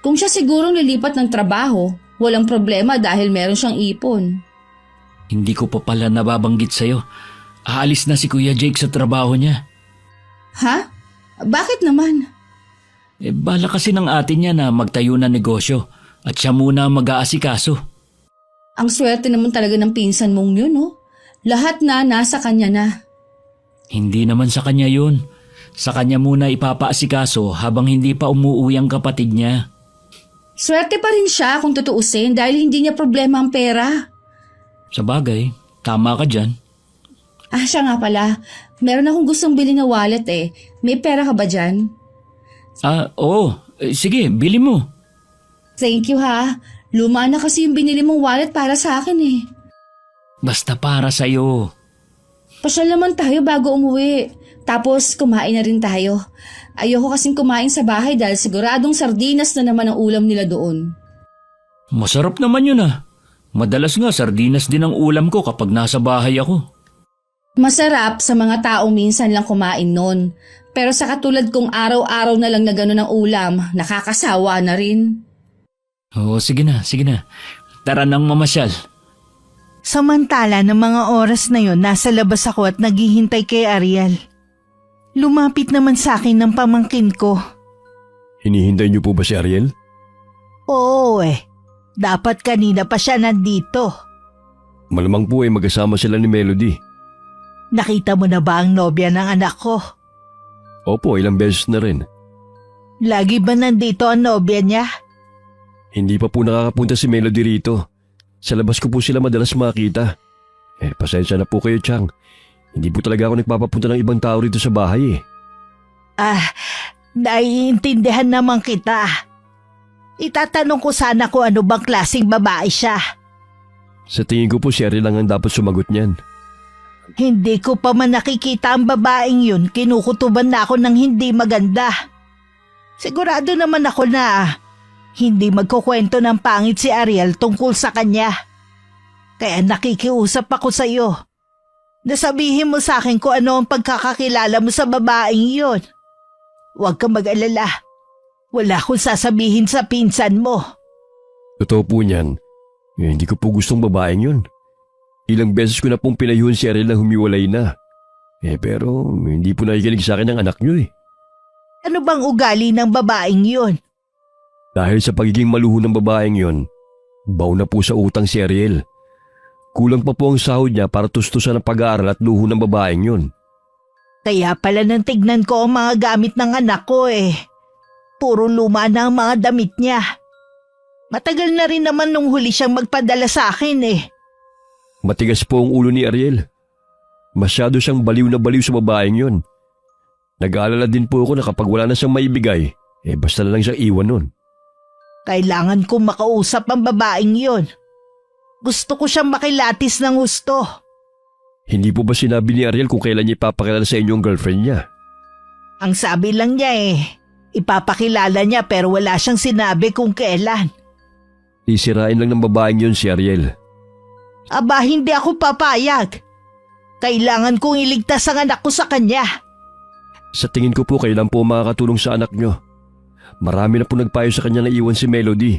Kung siya sigurong lilipat ng trabaho, walang problema dahil meron siyang ipon. Hindi ko pa pala nababanggit sa'yo. Aalis na si Kuya Jake sa trabaho niya. Ha? Bakit naman? Bala kasi ng atin niya na magtayo na negosyo at siya muna mag-aasikaso. Ang swerte naman talaga ng pinsan mong yun, oh. Lahat na nasa kanya na. Hindi naman sa kanya yun. Sa kanya muna ipapaasikaso habang hindi pa umuwi ang kapatid niya. Swerte pa rin siya kung tutuusin dahil hindi niya problema ang pera. Sa bagay, tama ka dyan. Siya nga pala. Meron akong gustong bilhin na wallet eh. May pera ka ba dyan? Oo. Sige, bili mo. Thank you ha. Luma na kasi yung binili mong wallet para sa akin eh. Basta para sa'yo. Pasyal naman tayo bago umuwi. Tapos kumain na rin tayo. Ayoko kasing kumain sa bahay dahil siguradong sardinas na naman ang ulam nila doon. Masarap naman yun ah. Madalas nga sardinas din ang ulam ko kapag nasa bahay ako. Masarap sa mga taong minsan lang kumain nun. Pero sa katulad kong araw-araw na lang na gano'n ang ulam, nakakasawa na rin. Oo, sige na, sige na. Tara nang mamasyal. Samantala ng mga oras na yon, nasa labas ako at naghihintay kay Ariel. Lumapit naman sa akin ng pamangkin ko. Hinihintay niyo po ba si Ariel? Oo dapat kanina pa siya nandito. Malamang po ay magkasama sila ni Melody. Nakita mo na ba ang nobya ng anak ko? Opo, ilang beses na rin. Lagi ba nandito ang nobya niya? Hindi pa po nakakapunta si Melody rito. Sa labas ko po sila madalas makita. Pasensya na po kayo, Chang. Hindi po talaga ako nagpapapunta ng ibang tao rito sa bahay Naiintindihan naman kita. Itatanong ko sana kung ano bang klaseng babae siya. Sa tingin ko po si Ariel lang ang dapat sumagot niyan. Hindi ko pa man nakikita ang babaeng yun, kinukutuban na ako ng hindi maganda. Sigurado naman ako na hindi magkukwento ng pangit si Ariel tungkol sa kanya. Kaya nakikiusap ako sa iyo. Nasabihin mo sa akin kung ano ang pagkakakilala mo sa babaeng yun. Huwag kang mag-alala. Wala akong sasabihin sa pinsan mo. Totoo po niyan. Hindi ko po gustong babaeng yun. Ilang beses ko na pong pinayuhan si Ariel na humiwalay na. Pero hindi po nakikinig sa akin ang anak niyo Ano bang ugali ng babaeng yun? Dahil sa pagiging maluho ng babaeng yon, baw na po sa utang si Ariel. Kulang pa po ang sahod niya para tustusan ang pag-aaral at luho ng babaeng yon. Kaya pala nang tignan ko ang mga gamit ng anak ko Puro luma na ang mga damit niya. Matagal na rin naman nung huli siyang magpadala sa akin Matigas po ang ulo ni Ariel. Masyado siyang baliw na baliw sa babaeng yon. Nag-aalala din po ako na kapag wala na siyang maibigay, basta na lang siyang iwan nun. Kailangan kong makausap ang babaeng yon. Gusto ko siyang makilatis ng gusto. Hindi po ba sinabi ni Ariel kung kailan niya ipapakilala sa inyo ang girlfriend niya? Ang sabi lang niya ipapakilala niya pero wala siyang sinabi kung kailan. Isirain lang ng babaeng yon si Ariel. Aba, hindi ako papayag. Kailangan kong iligtas ang anak ko sa kanya. Sa tingin ko po kailan po makakatulong sa anak niyo. Marami na po nagpayo sa kanya na iwan si Melody.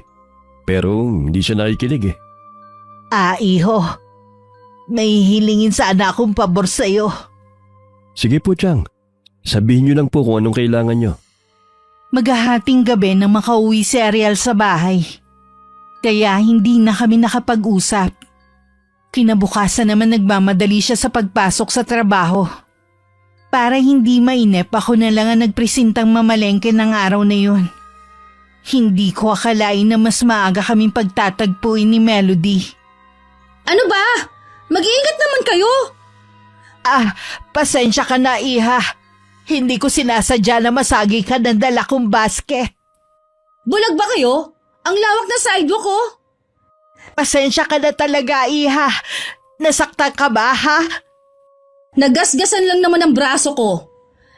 Pero hindi siya nakikinig Iho. May hilingin sana akong pabor sa'yo. Sige po, Chang. Sabihin niyo lang po kung anong kailangan niyo. Maghahating gabi nang makauwi si Ariel sa bahay. Kaya hindi na kami nakapag-usap. Kinabukasan naman nagmamadali siya sa pagpasok sa trabaho. Para hindi mainip, ako na lang ang nagpresintang mamalengke ng araw na yun. Hindi ko akalain na mas maaga kaming pagtatagpuin ni Melody. Ano ba? Mag-iingat naman kayo! Pasensya ka na, Iha. Hindi ko sinasadya na masagi ka ng dala kong basket. Bulag ba kayo? Ang lawak na sidewalk ko! Pasensya ka na talaga, Iha. Nasaktan ka ba, ha? Nagasgasan lang naman ang braso ko.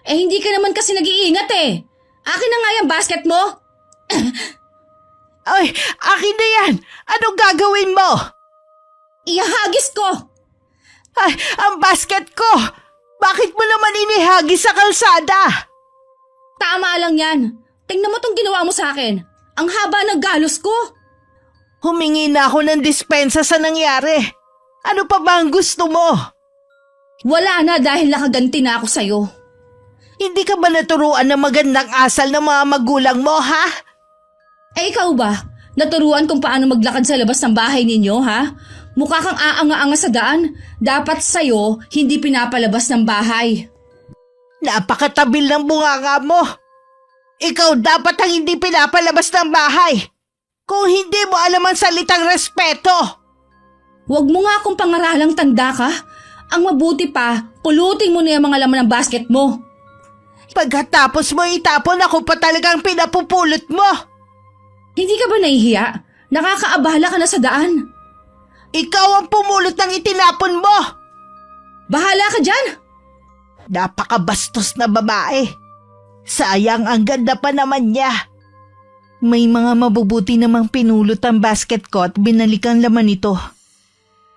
Hindi ka naman kasi nag-iingat Akin na nga yung basket mo! Ay, akin na yan! Anong gagawin mo? Ihahagis ko! Ay, ang basket ko! Bakit mo naman inihagis sa kalsada? Tama lang yan. Tingnan mo tong ginawa mo sa akin. Ang haba ng galos ko. Humingi na ako ng dispensa sa nangyari. Ano pa ba ang gusto mo? Wala na dahil nakaganti na ako sa'yo. Hindi ka ba naturuan ng magandang asal ng mga magulang mo, ha? Ikaw ba? Naturuan kung paano maglakad sa labas ng bahay ninyo, ha? Mukha kang aanga-anga sa daan. Dapat sa'yo, hindi pinapalabas ng bahay. Napakatabil ng bunganga mo. Ikaw dapat ang hindi pinapalabas ng bahay. Kung hindi mo alam ang salitang respeto. Huwag mo nga akong pangaralang tanda ka. Ang mabuti pa, pulutin mo na yung mga laman ng basket mo. Pagkatapos mo itapon, ako pa talagang pinapupulot mo. Hindi ka ba nahihiya? Nakakaabala ka na sa daan. Ikaw ang pumulot ng itinapon mo. Bahala ka dyan. Napakabastos na babae. Sayang ang ganda pa naman niya. May mga mabubuti namang pinulot ang basket ko at binalik ang laman nito.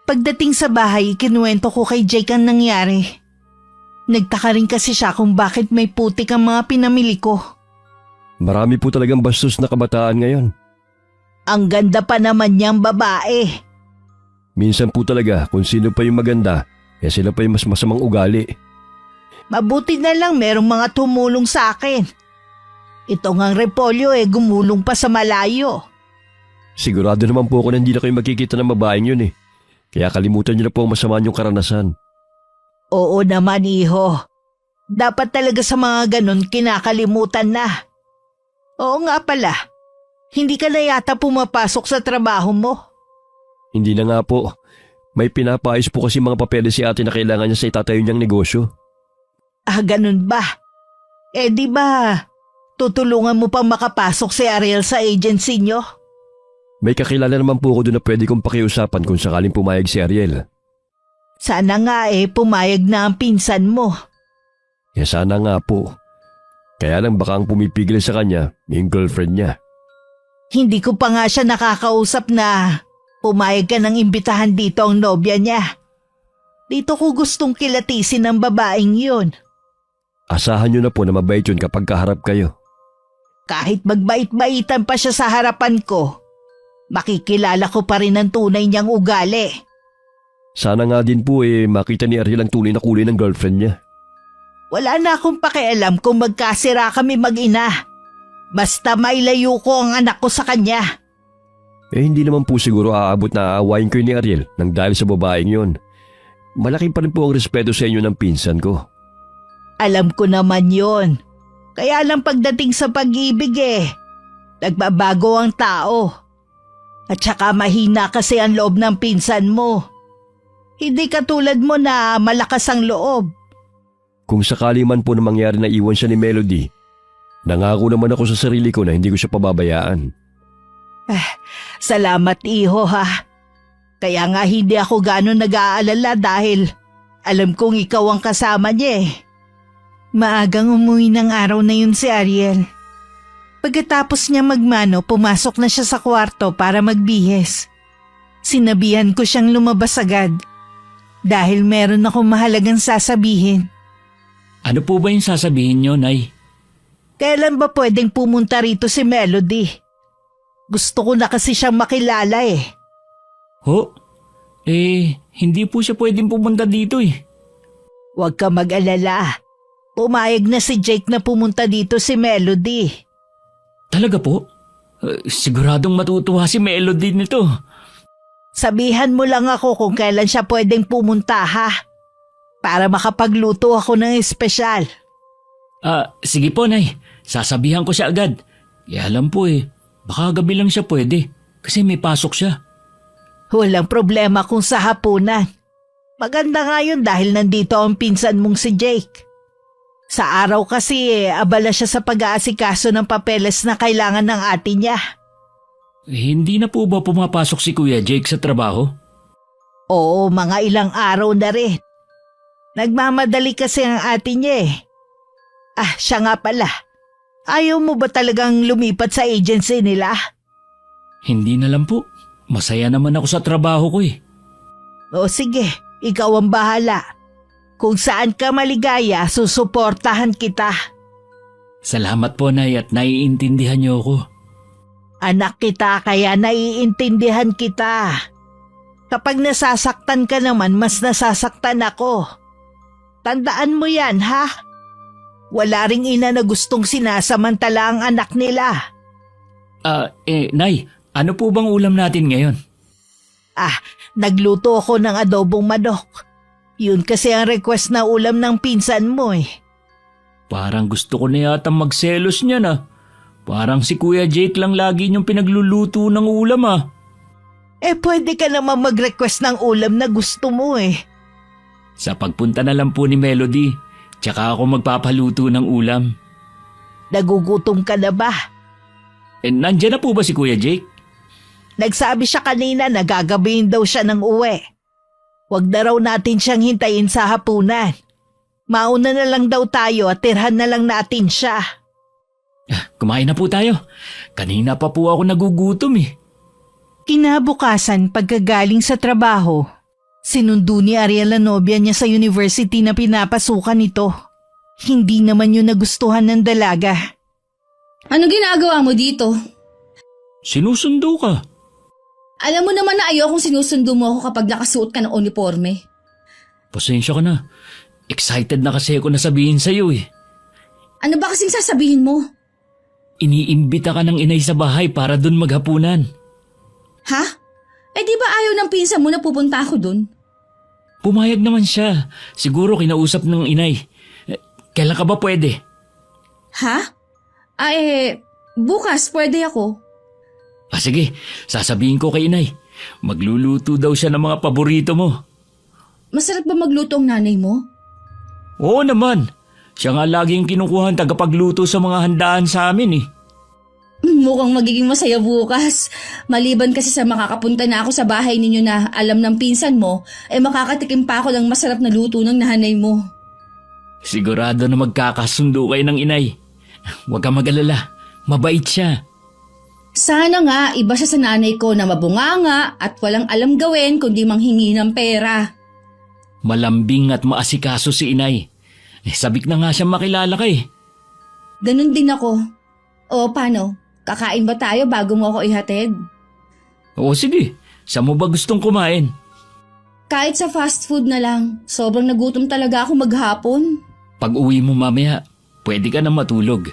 Pagdating sa bahay, kinuwento ko kay Jake ang nangyari. Nagtaka rin kasi siya kung bakit may putik ang mga pinamili ko. Marami po talagang bastos na kabataan ngayon. Ang ganda pa naman niyang babae. Minsan po talaga kung sino pa yung maganda, sila pa yung mas masamang ugali. Mabuti na lang merong mga tumulong sa akin. Ito ngang repolyo gumulong pa sa malayo. Sigurado naman po ako na hindi na kayo magkikita ng babaeng yun eh. Kaya kalimutan niyo na po ang masama niyong karanasan. Oo naman, iho. Dapat talaga sa mga ganon kinakalimutan na. Oo nga pala. Hindi ka na yata pumapasok sa trabaho mo. Hindi na nga po. May pinapaayos po kasi mga papeles si ate na kailangan niya sa itatayo niyang negosyo. Ah, ganun ba? Di ba tutulungan mo pang makapasok si Ariel sa agency niyo? May kakilala naman po ako doon na pwede kong pakiusapan kung sakaling pumayag si Ariel. Sana nga pumayag na ang pinsan mo. Sana nga po. Kaya lang baka ang pumipigil sa kanya, yung girlfriend niya. Hindi ko pa nga siya nakakausap na pumayag ka ng imbitahan dito ang nobya niya. Dito ko gustong kilatisin ang babaeng yun. Asahan niyo na po na mabait yun kapag kaharap kayo. Kahit magbait-baitan pa siya sa harapan ko, makikilala ko pa rin ang tunay niyang ugali. Sana nga din po makita ni Ariel ang tunay na kulay ng girlfriend niya. Wala na akong pakialam kung magkasira kami mag-ina. Basta mailayo ko ang anak ko sa kanya. Hindi naman po siguro aabot na aawayin kayo ni Ariel nang dahil sa babaeng yon. Malaki pa rin po ang respeto sa inyo ng pinsan ko. Alam ko naman yon. Kaya lang pagdating sa pag-ibig nagbabago ang tao. At saka mahina kasi ang loob ng pinsan mo. Hindi katulad mo na malakas ang loob. Kung sakali man po na mangyari na iwan siya ni Melody, nangako naman ako sa sarili ko na hindi ko siya pababayaan. Salamat, iho ha. Kaya nga hindi ako gano'n nag-aalala dahil alam kong ikaw ang kasama niya Maagang umuwi ng araw na yun si Ariel. Pagkatapos niya magmano, pumasok na siya sa kwarto para magbihis. Sinabihan ko siyang lumabas agad dahil meron akong mahalagang sasabihin. Ano po ba yung sasabihin niyo, Nay? Kailan ba pwedeng pumunta rito si Melody? Gusto ko na kasi siyang makilala Ho? Hindi po siya pwedeng pumunta dito Huwag ka mag-alala. Pumayag na si Jake na pumunta dito si Melody. Talaga po? Siguradong matutuwa si Melody nito. Sabihan mo lang ako kung kailan siya pwedeng pumunta ha. Para makapagluto ako ng espesyal. Sige po, Nay. Sasabihan ko siya agad. Kaya alam po baka gabi lang siya pwede. Kasi may pasok siya. Walang problema kung sa hapunan. Maganda nga yun dahil nandito ang pinsan mong si Jake. Sa araw kasi abala siya sa pag-aasikaso ng papeles na kailangan ng ate niya. Hindi na po ba pumapasok si Kuya Jake sa trabaho? Oo, mga ilang araw na rin. Nagmamadali kasi ang ate niya siya nga pala. Ayaw mo ba talagang lumipat sa agency nila? Hindi na lang po. Masaya naman ako sa trabaho ko O sige, ikaw ang bahala. Kung saan ka maligaya, susuportahan kita. Salamat po, Nay, at naiintindihan niyo ako. Anak kita kaya naiintindihan kita. Kapag nasasaktan ka naman, mas nasasaktan ako. Tandaan mo yan, ha? Wala ring ina na gustong sinasamantala ang anak nila. Nay, ano po bang ulam natin ngayon? Nagluto ako ng adobong manok. Yun kasi ang request na ulam ng pinsan mo Parang gusto ko na yata magselos niya na. Parang si Kuya Jake lang lagi niyong pinagluluto ng ulam Pwede ka naman mag-request ng ulam na gusto mo Sa pagpunta na lang po ni Melody, tsaka ako magpapaluto ng ulam. Nagugutom ka na ba? Nandiyan na po ba si Kuya Jake? Nagsabi siya kanina na gagabihin daw siya ng uwi. Huwag na raw natin siyang hintayin sa hapunan. Mauna na lang daw tayo at tirhan na lang natin siya. Kumain na po tayo. Kanina pa po ako nagugutom eh. Kinabukasan pagkagaling sa trabaho, sinundo ni Ariel ang nobya niya sa university na pinapasukan nito. Hindi naman yun nagustuhan ng dalaga. Ano ginagawa mo dito? Sinusundo ka. Alam mo naman na ayokong sinusundo mo ako kapag nakasuot ka ng uniforme. Pasensya ka na. Excited na kasi ako na sabihin sa'yo eh. Ano ba kasing sasabihin mo? Iniimbita ka ng inay sa bahay para dun maghapunan. Ha? Eh di ba ayaw ng pinsan mo na pupunta ako dun? Pumayag naman siya. Siguro kinausap ng inay. Kailan ka ba pwede? Ha? Bukas pwede ako. Sige, sasabihin ko kay inay. Magluluto daw siya ng mga paborito mo. Masarap ba magluto ang nanay mo? Oo naman. Siya nga laging kinukuha ang tagapagluto sa mga handaan sa amin eh. Mukhang magiging masaya bukas. Maliban kasi sa makakapunta na ako sa bahay ninyo na alam ng pinsan mo, makakatikim pa ako ng masarap na luto ng nanay mo. Sigurado na magkakasundo kayo ng inay. Huwag ka mag-alala. Mabait siya. Sana nga iba siya sa nanay ko na mabunganga at walang alam gawin kundi manghingi ng pera. Malambing at maasikaso si inay. Sabik na nga siya makilala ka eh. Ganun din ako. O paano? Kakain ba tayo bago mo ako ihatid? Oo sige, saan mo ba gustong kumain? Kahit sa fast food na lang. Sobrang nagutom talaga ako maghapon. Pag uwi mo mamaya, pwede ka na matulog.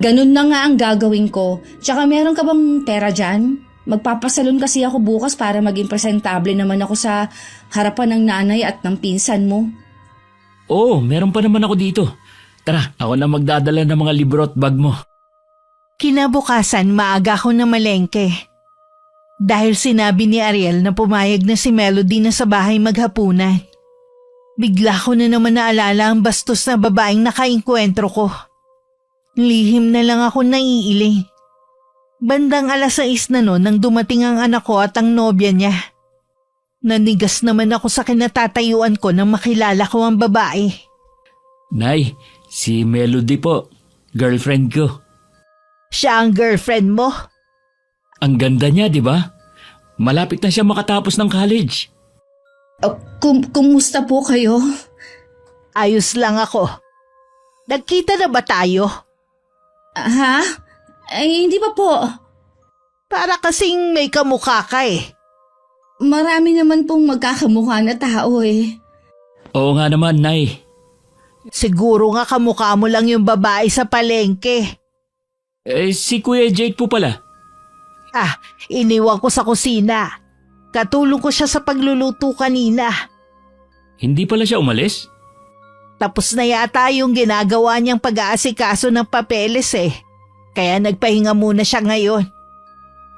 Ganun na nga ang gagawin ko. Tsaka meron ka bang pera dyan? Magpapasalon kasi ako bukas para maging presentable naman ako sa harapan ng nanay at ng pinsan mo. Oo, meron pa naman ako dito. Tara, ako na magdadala ng mga libro at bag mo. Kinabukasan maaga ako na malengke. Dahil sinabi ni Ariel na pumayag na si Melody na sa bahay maghapunan. Bigla ko na naman naalala ang bastos na babaeng nakainkwentro ko. Lihim na lang ako naiiling. Bandang 6:00 na noon nang dumating ang anak ko at ang nobya niya. Nanigas naman ako sa kinatatayuan ko nang makilala ko ang babae. Nay, si Melody po. Girlfriend ko. Siya ang girlfriend mo? Ang ganda niya, di ba? Malapit na siya makatapos ng college. Kumusta po kayo? Ayos lang ako. Nagkita na ba tayo? Ha? Hindi pa po. Para kasing may kamukha ka eh. Marami naman pong magkakamukha na tao eh. Oo nga naman, Nay. Siguro nga kamukha mo lang yung babae sa palengke. Si Kuya Jake po pala. Iniwan ko sa kusina. Katulong ko siya sa pagluluto kanina. Hindi pala siya umalis? Tapos na yata yung ginagawa niyang pag-aasikaso ng papeles eh. Kaya nagpahinga muna siya ngayon.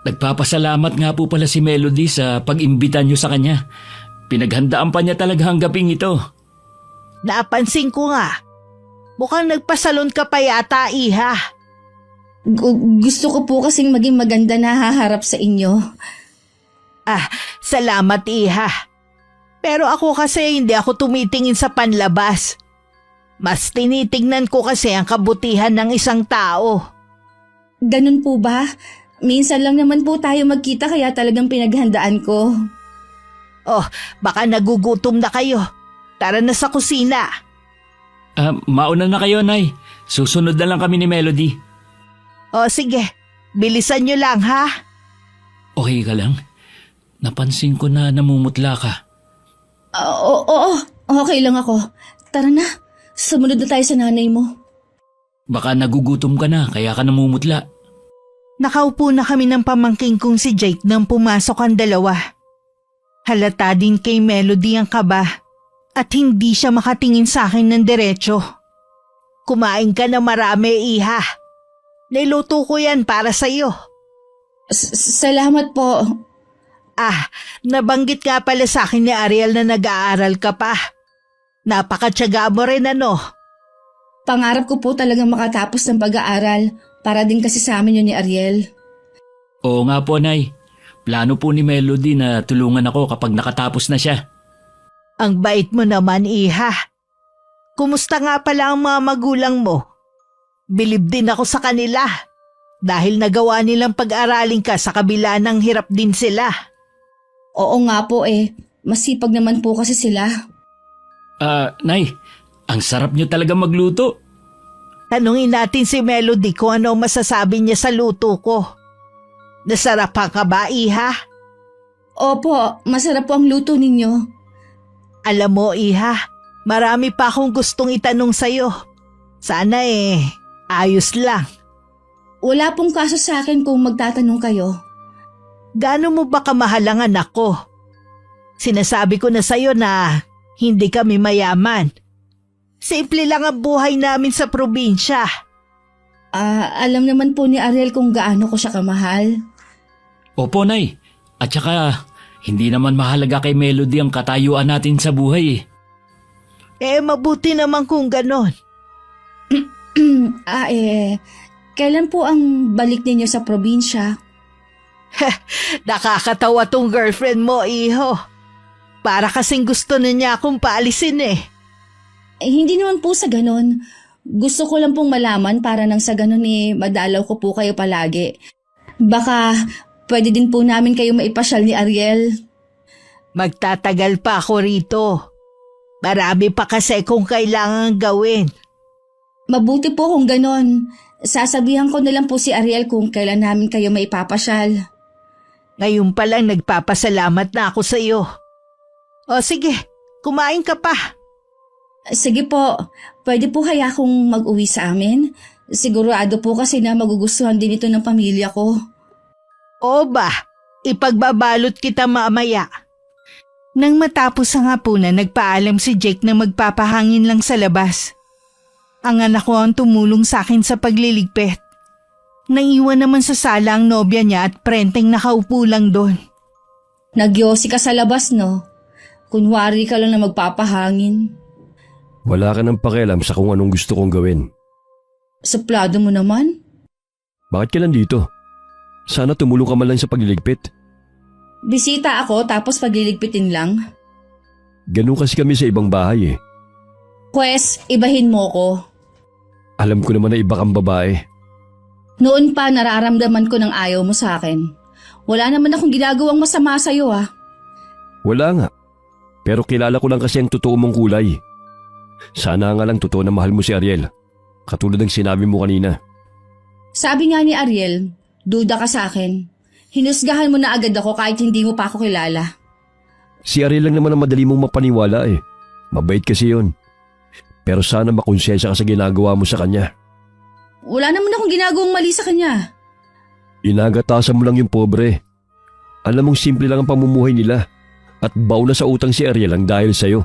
Nagpapasalamat nga po pala si Melody sa pag-imbita niyo sa kanya. Pinaghandaan pa niya talaga ang gabing ito. Napansin ko nga. Mukhang nagpasalon ka pa yata, iha. Gusto ko po kasing maging maganda na haharap sa inyo. Salamat, iha. Pero ako kasi hindi ako tumitingin sa panlabas. Mas tinitingnan ko kasi ang kabutihan ng isang tao. Ganun po ba? Minsan lang naman po tayo magkita kaya talagang pinaghandaan ko. Oh, baka nagugutom na kayo. Tara na sa kusina. Mauna na kayo, Nay. Susunod na lang kami ni Melody. Oh, sige. Bilisan nyo lang, ha? Okay ka lang? Napansin ko na namumutla ka. Oo, okay lang ako. Tara na, sumunod na tayo sa nanay mo. Baka nagugutom ka na kaya ka namumutla. Nakaupo na kami ng pamangking kong si Jake nang pumasok ang dalawa. Halata din kay Melody ang kaba at hindi siya makatingin sa akin ng diretso. Kumain ka na marami, iha. Niluto ko yan para sa'yo. Salamat po. Nabanggit nga pala sa akin ni Ariel na nag-aaral ka pa. Napakatyaga mo rin ano. Pangarap ko po talagang makatapos ng pag-aaral para din kasi sa amin yun ni Ariel. Oo nga po, Nay. Plano po ni Melody na tulungan ako kapag nakatapos na siya. Ang bait mo naman, iha. Kumusta nga pala ang mga magulang mo? Bilib din ako sa kanila dahil nagawa nilang pag-aralin ka sa kabila ng hirap din sila. Oo nga po masipag naman po kasi sila. Nay, ang sarap niyo talaga magluto. Tanungin natin si Melody kung ano ang masasabi niya sa luto ko. Nasarapan ka ba, Iha? Opo, masarap po ang luto ninyo. Alam mo, Iha, marami pa akong gustong itanong sa'yo. Sana ayos lang. Wala pong kaso sa akin kung magtatanong kayo. Gaano mo ba kamahal ang anak ko? Sinasabi ko na sa'yo na hindi kami mayaman. Simple lang ang buhay namin sa probinsya. Alam naman po ni Ariel kung gaano ko siya kamahal. Opo, Nay. At saka, hindi naman mahalaga kay Melody ang katayuan natin sa buhay. Mabuti naman kung ganon. Kailan po ang balik ninyo sa probinsya? Nakakatawa tong girlfriend mo, Iho. Para kasing gusto na niya akong paalisin Hindi naman po sa ganon. Gusto ko lang pong malaman para nang sa ganon madalaw ko po kayo palagi. Baka pwede din po namin kayo maipasyal ni Ariel. Magtatagal pa ako rito. Marami pa kasi kung kailangan gawin. Mabuti po kung ganon. Sasabihan ko na lang po si Ariel kung kailan namin kayo maipapasyal. Ngayon pa lang nagpapasalamat na ako sa iyo. O sige, kumain ka pa. Sige po, pwede po kaya akong mag-uwi sa amin? Sigurado po kasi na magugustuhan din ito ng pamilya ko. O ba, ipagbabalot kita mamaya. Nang matapos ang hapunan, nagpaalam si Jake na magpapahangin lang sa labas. Ang anak ko ang tumulong sa akin sa pagliligpit. Naiwan naman sa sala ang nobya niya at prenteng nakaupo lang doon. Nagyosi ka sa labas, no? Kunwari ka lang na magpapahangin. Wala ka ng pakialam sa kung anong gusto kong gawin. Suplado mo naman? Bakit ka nandito? Sana tumulong ka man lang sa pagliligpit. Bisita ako tapos pagliligpitin lang. Ganun kasi kami sa ibang bahay Pwes, ibahin mo ko. Alam ko naman na iba kang babae. Noon pa nararamdaman ko ng ayaw mo sa akin. Wala naman akong ginagawang masama sa'yo Wala nga. Pero kilala ko lang kasi ang totoo mong kulay. Sana nga lang totoo na mahal mo si Ariel. Katulad ng sinabi mo kanina. Sabi nga ni Ariel, duda ka sa akin. Hinusgahan mo na agad ako kahit hindi mo pa ako kilala. Si Ariel lang naman ang madali mong mapaniwala Mabait kasi yon. Pero sana makonsensya ka sa ginagawa mo sa kanya. Wala naman akong ginagawang mali sa kanya. Inagatasan mo lang yung pobre. Alam mong simple lang ang pamumuhay nila. At baw na sa utang si Ariel ang dahil sa'yo.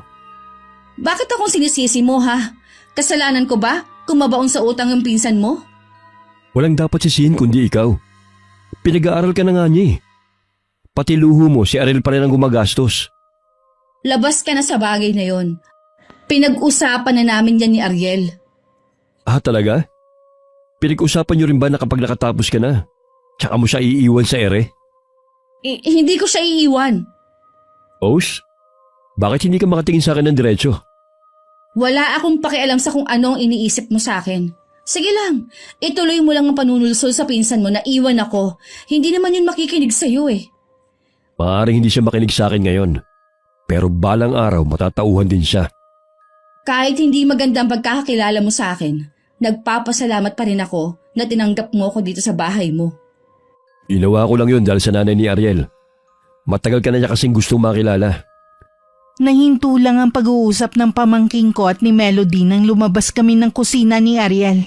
Bakit akong sinisisi mo Kasalanan ko ba kung mabaon sa utang ang pinsan mo? Walang dapat sisihin kundi ikaw. Pinag-aaral ka na nga niya Pati luho mo si Ariel pa rin ang gumagastos. Labas ka na sa bagay na yon. Pinag-usapan na namin yan ni Ariel. Talaga? Pinag-usapan niyo rin ba na kapag nakatapos ka na, tsaka mo siya iiwan sa ere? Hindi ko siya iiwan. Os? Bakit hindi ka makatingin sa akin ng diretsyo? Wala akong pakialam sa kung anong iniisip mo sa akin. Sige lang, ituloy mo lang ang panunulsol sa pinsan mo na iwan ako. Hindi naman yun makikinig sa'yo Maaaring hindi siya makinig sa akin ngayon. Pero balang araw matatauhan din siya. Kahit hindi maganda ang pagkakakilala mo sa akin, nagpapasalamat pa rin ako na tinanggap mo ako dito sa bahay mo. Ginawa ko lang yun dahil sa nanay ni Ariel. Matagal ka na niya kasing gustong makilala. Nahinto lang ang pag-uusap ng pamangking ko at ni Melody nang lumabas kami ng kusina ni Ariel.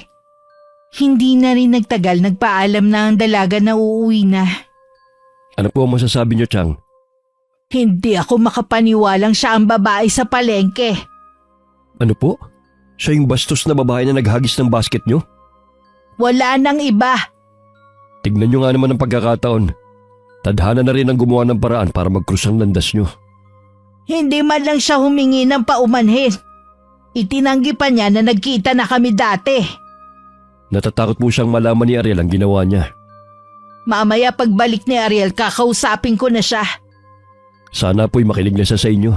Hindi na rin nagtagal, nagpaalam na ang dalaga na uuwi na. Ano po ang masasabi niyo, Chang? Hindi ako makapaniwalang siya ang babae sa palengke. Ano po? Siya yung bastos na babae na naghagis ng basket niyo? Wala nang iba. Tignan niyo nga naman ang pagkakataon. Tadhana na rin ang gumawa ng paraan para mag-krus ang landas niyo. Hindi man lang siya humingi ng paumanhin. Itinanggi pa niya na nagkita na kami dati. Natatakot po siyang malaman ni Ariel ang ginawa niya. Mamaya pagbalik ni Ariel, kakausapin ko na siya. Sana po'y makinig na siya sa inyo.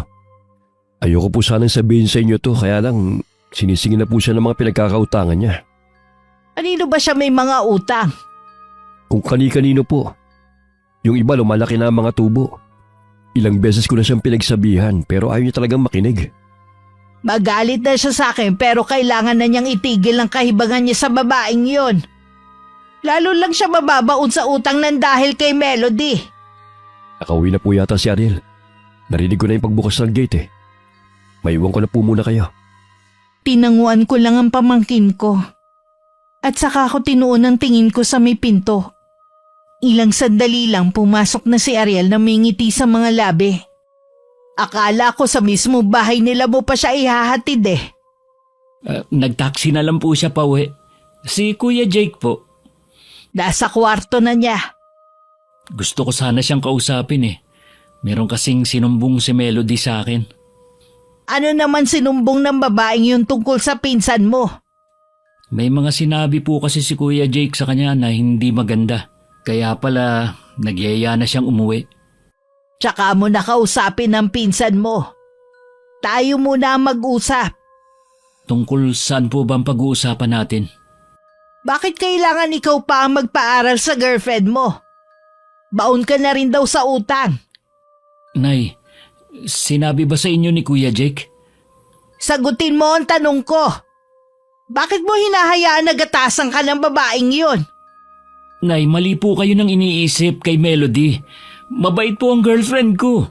Ayoko po sanang sabihin sa inyo to, kaya lang sinisingin na po siya ng mga pinagkakautangan niya. Kanino ba siya may mga utang? Kung kani-kanino po. Yung iba lumalaki na ang mga tubo. Ilang beses ko na siyang pinagsabihan pero ayaw niya talagang makinig. Magalit na siya sa akin pero kailangan na niyang itigil ang kahibangan niya sa babaeng yon. Lalo lang siya mababaon sa utang ng dahil kay Melody. Nakauwi na po yata si Ariel. Narinig ko na yung pagbukas ng gate eh. Maiwan ko na po muna kayo. Tinanguan ko lang ang pamangkin ko. At saka ako tinuon ang tingin ko sa may pinto. Ilang sandali lang pumasok na si Ariel na may ngiti sa mga labi. Akala ko sa mismo bahay nila mo pa siya ihahatid eh. Nagtaksi na lang po siya pauwi. Si Kuya Jake po. Nasa kwarto na niya. Gusto ko sana siyang kausapin eh. Meron kasing sinumbong si Melody sa akin. Ano naman sinumbong ng babaeng yun tungkol sa pinsan mo? May mga sinabi po kasi si Kuya Jake sa kanya na hindi maganda. Kaya pala nagyaya na siyang umuwi. Tsaka mo nakausapin ng pinsan mo. Tayo muna ang mag-usap. Tungkol saan po ba ang pag-uusapan natin? Bakit kailangan ikaw pa ang magpaaral sa girlfriend mo? Baon ka na rin daw sa utang. Nay, sinabi ba sa inyo ni Kuya Jake? Sagutin mo ang tanong ko. Bakit mo hinahayaan na gatasan ka ng babaeng yun? Nay, mali po kayo nang iniisip kay Melody. Mabait po ang girlfriend ko.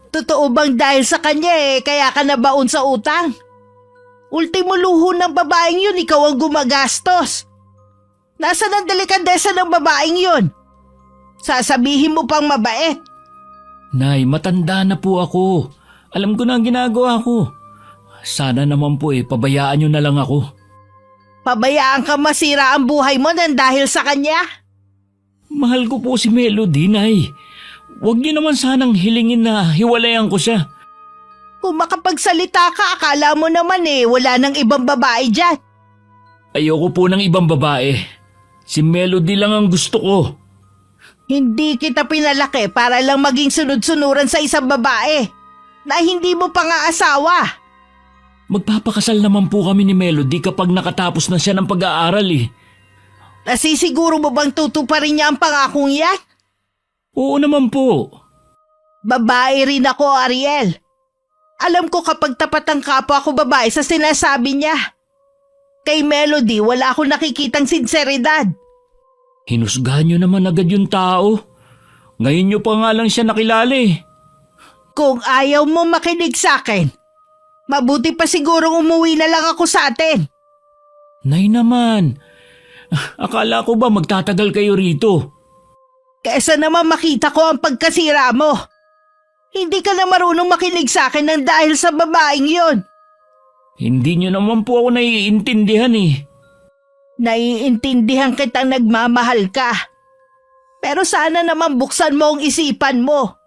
Totoo bang dahil sa kanya kaya ka nabaon sa utang? Ultimo luho ng babaeng yun, ikaw ang gumagastos. Nasaan ang delikadesa ng babaeng yun? Sasabihin mo pang mabait. Nay, matanda na po ako. Alam ko na ang ginagawa ko. Sana naman po pabayaan niyo na lang ako. Pabayaan ka masira ang buhay mo nang dahil sa kanya? Mahal ko po si Melody, Nay. Huwag niyo naman sanang hilingin na hiwalayan ko siya. Kung makapagsalita ka, akala mo naman wala nang ibang babae dyan. Ayoko po ng ibang babae. Si Melody lang ang gusto ko. Hindi kita pinalaki para lang maging sunod-sunuran sa isang babae na hindi mo pa nga asawa. Magpapakasal naman po kami ni Melody kapag nakatapos na siya ng pag-aaral eh. Nasisiguro mo bang tutuparin niya ang pangakong yan? Oo naman po. Babae rin ako, Ariel. Alam ko kapag tapat ang kapwa ko babae sa sinasabi niya. Kay Melody, wala akong nakikitang sinseridad. Hinusgahan niyo naman agad yung tao. Ngayon niyo pa nga lang siya nakilala eh. Kung ayaw mo makinig sa akin, mabuti pa sigurong umuwi na lang ako sa atin. Nay naman, akala ko ba magtatagal kayo rito? Kesa naman makita ko ang pagkasira mo. Hindi ka na marunong makinig sa akin ng dahil sa babaeng yon. Hindi niyo naman po ako naiintindihan eh. Naiintindihan kitang nagmamahal ka. Pero sana naman buksan mo ang isipan mo.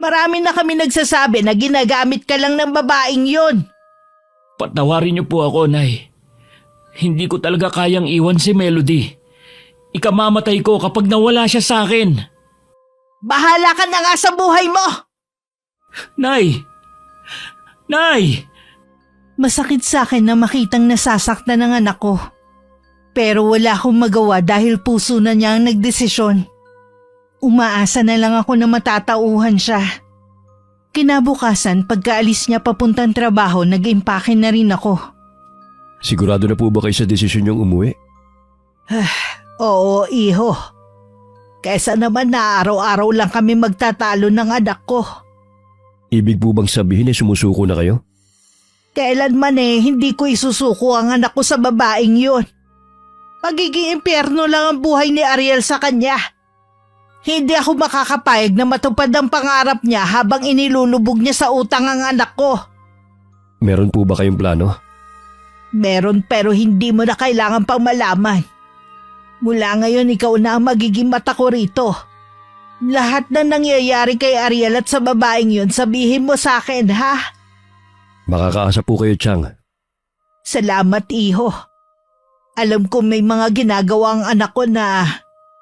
Marami na kami nagsasabi na ginagamit ka lang ng babaeng yon. Patawarin niyo po ako, Nay. Hindi ko talaga kayang iwan si Melody. Ikamamatay ko kapag nawala siya sa akin. Bahala ka na nga sa buhay mo! Nay! Nay! Masakit sa akin na makitang nasasaktan ng anak ko. Pero wala akong magawa dahil puso na niya ang nagdesisyon. Umaasa na lang ako na matatauhan siya. Kinabukasan, pagkaalis niya papuntang trabaho, nag-impake na rin ako. Sigurado na po ba kayo sa desisyon niyong umuwi? Oo, iho. Kesa naman na araw-araw lang kami magtatalo ng anak ko. Ibig po bang sabihin sumusuko na kayo? Kailanman hindi ko isusuko ang anak ko sa babaeng yun. Magiging impyerno lang ang buhay ni Ariel sa kanya. Hindi ako makakapayag na matupad ang pangarap niya habang inilulubog niya sa utang ang anak ko. Meron po ba kayong plano? Meron pero hindi mo na kailangan pang malaman. Mula ngayon ikaw na ang magiging mata ko rito. Lahat na nangyayari kay Ariel at sa babaeng yun sabihin mo sa akin ha? Makakaasa po kayo, Chang. Salamat iho. Alam ko may mga ginagawa ang anak ko na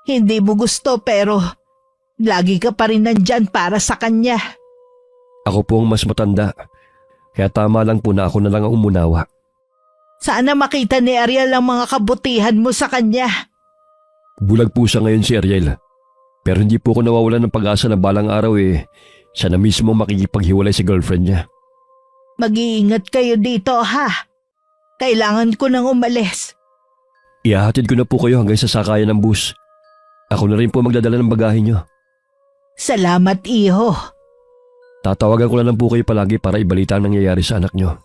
hindi mo gusto pero lagi ka pa rin nandyan para sa kanya. Ako po ang mas matanda. Kaya tama lang po na ako na lang ang umunawa. Sana makita ni Ariel ang mga kabutihan mo sa kanya. Bulag po siya ngayon si Ariel. Pero hindi po ako nawawalan ng pag-asa na balang araw siya na mismo makikipaghiwalay sa girlfriend niya. Mag-iingat kayo dito ha. Kailangan ko nang umalis. Ihahatid ko na po kayo hanggang sa sakayan ng bus. Ako na rin po magdadala ng bagahe niyo. Salamat, iho. Tatawagan ko na lang po kayo palagi para ibalita ang nangyayari sa anak niyo.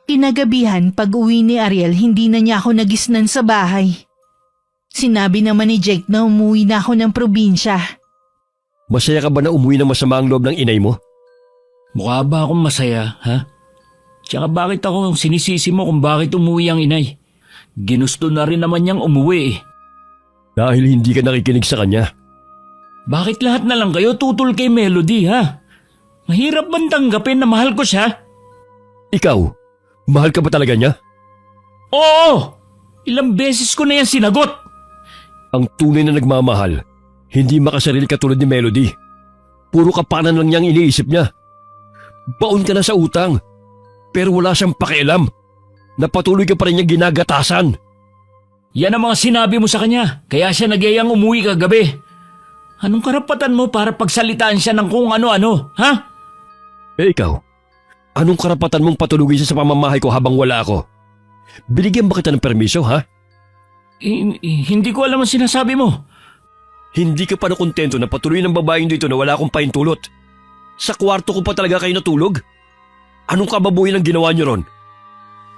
Kinagabihan pag uwi ni Ariel, hindi na niya ako nagisnan sa bahay. Sinabi naman ni Jake na umuwi na ako ng probinsya. Masaya ka ba na umuwi ng masama ang loob ng inay mo? Mukha ba akong masaya, ha? Tsaka bakit ako sinisisi mo kung bakit umuwi ang inay? Ginusto na rin naman niyang umuwi eh. Dahil hindi ka nakikinig sa kanya. Bakit lahat na lang kayo tutol kay Melody, ha? Mahirap bang tanggapin na mahal ko siya? Ikaw, mahal ka ba talaga niya? Oo! Ilang beses ko na yan sinagot. Ang tunay na nagmamahal, hindi makasarili katulad ni Melody. Puro kapanan lang niyang iniisip niya. Baon ka na sa utang, pero wala siyang pakialam. Napatuloy ka pa rin niyang ginagatasan. Yan ang mga sinabi mo sa kanya, kaya siya nagyayang umuwi kagabi. Anong karapatan mo para pagsalitaan siya ng kung ano-ano, ha? Ikaw, anong karapatan mong patulugin siya sa pamamahay ko habang wala ako? Binigyan ba kita ng permiso, ha? Hindi ko alam ang sinasabi mo. Hindi ka pa na kontento na patuloy ng babaeng dito na wala akong pahintulot. Sa kwarto ko pa talaga kayo natulog? Anong kababuhin ang ginawa niyo ron?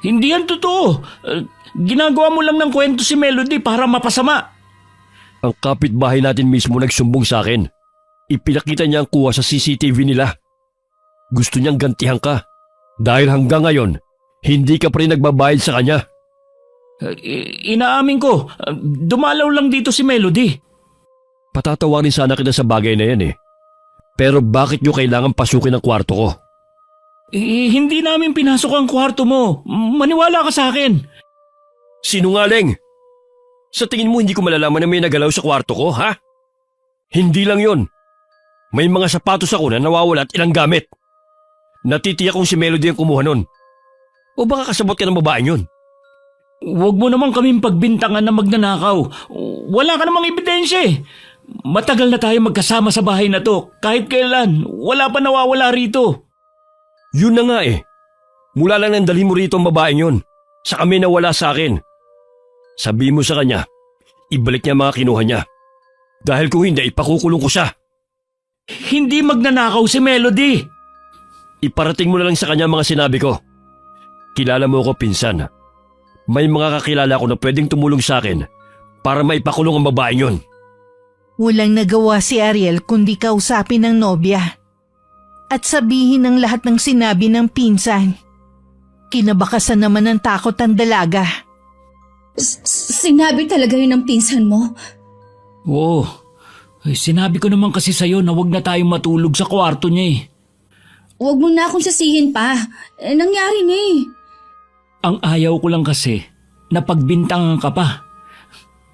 Hindi yan totoo. Ginagawa mo lang ng kwento si Melody para mapasama. Ang kapitbahay natin mismo nagsumbong sa akin. Ipinakita niya ang kuha sa CCTV nila. Gusto niyang gantihan ka. Dahil hanggang ngayon, hindi ka pa rin nagbabayad sa kanya. Inaamin ko, dumalaw lang dito si Melody. Patatawarin sana kita sa bagay na yan eh. Pero bakit niyo kailangan pasukin ang kwarto ko? Hindi namin pinasok ang kwarto mo. Maniwala ka sa akin. Sinungaling! Sa tingin mo hindi ko malalaman na may nagalaw sa kwarto ko, ha? Hindi lang yon. May mga sapatos ako na nawawala at ilang gamit. Natitiyak kong si Melody ang kumuha nun. O baka kasabot ka ng babaeng yun? Huwag mo naman kaming pagbintangan na magnanakaw. Wala ka namang ebidensya eh. Matagal na tayo magkasama sa bahay na to. Kahit kailan, wala pa nawawala rito. Yun na nga eh. Mula lang nang dalhin mo rito ang babaeng yun. Sa kami na wala sa akin. Sabi mo sa kanya, ibalik niya mga kinuha niya. Dahil kung hindi, ipakukulong ko siya. Hindi magnanakaw si Melody. Iparating mo na lang sa kanya mga sinabi ko. Kilala mo ako, pinsan. May mga kakilala ko na pwedeng tumulong sa akin para maipakulong ang babaeng yun. Walang nagawa si Ariel kundi kausapin ng nobya. At sabihin ang lahat ng sinabi ng pinsan. Kinabakasan naman ng takot ang dalaga. Sinabi talaga yun ng pinsan mo? Oo. Sinabi ko naman kasi sa'yo na wag na tayong matulog sa kwarto niya eh. Huwag mo na akong sasihin pa. Nangyari na eh. Ang ayaw ko lang kasi, napagbintangan ka pa.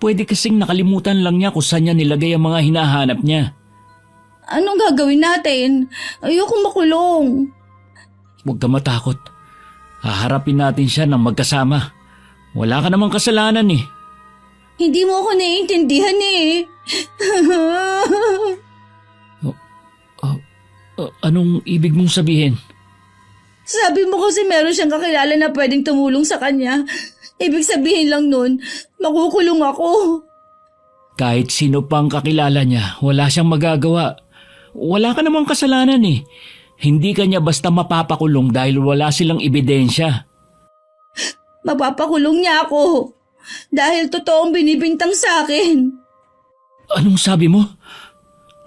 Pwede kasing nakalimutan lang niya kung saan niya nilagay ang mga hinahanap niya. Anong gagawin natin? Ayokong makulong. Huwag ka matakot. Haharapin natin siya ng magkasama. Wala ka namang kasalanan eh. Hindi mo ako naiintindihan eh. Anong ibig mong sabihin? Sabi mo kasi meron siyang kakilala na pwedeng tumulong sa kanya. Ibig sabihin lang nun, makukulong ako. Kahit sino pang kakilala niya, wala siyang magagawa. Wala ka namang kasalanan eh. Hindi ka niya basta mapapakulong dahil wala silang ebidensya. Mapapakulong niya ako. Dahil totoong binibintang sa akin. Anong sabi mo?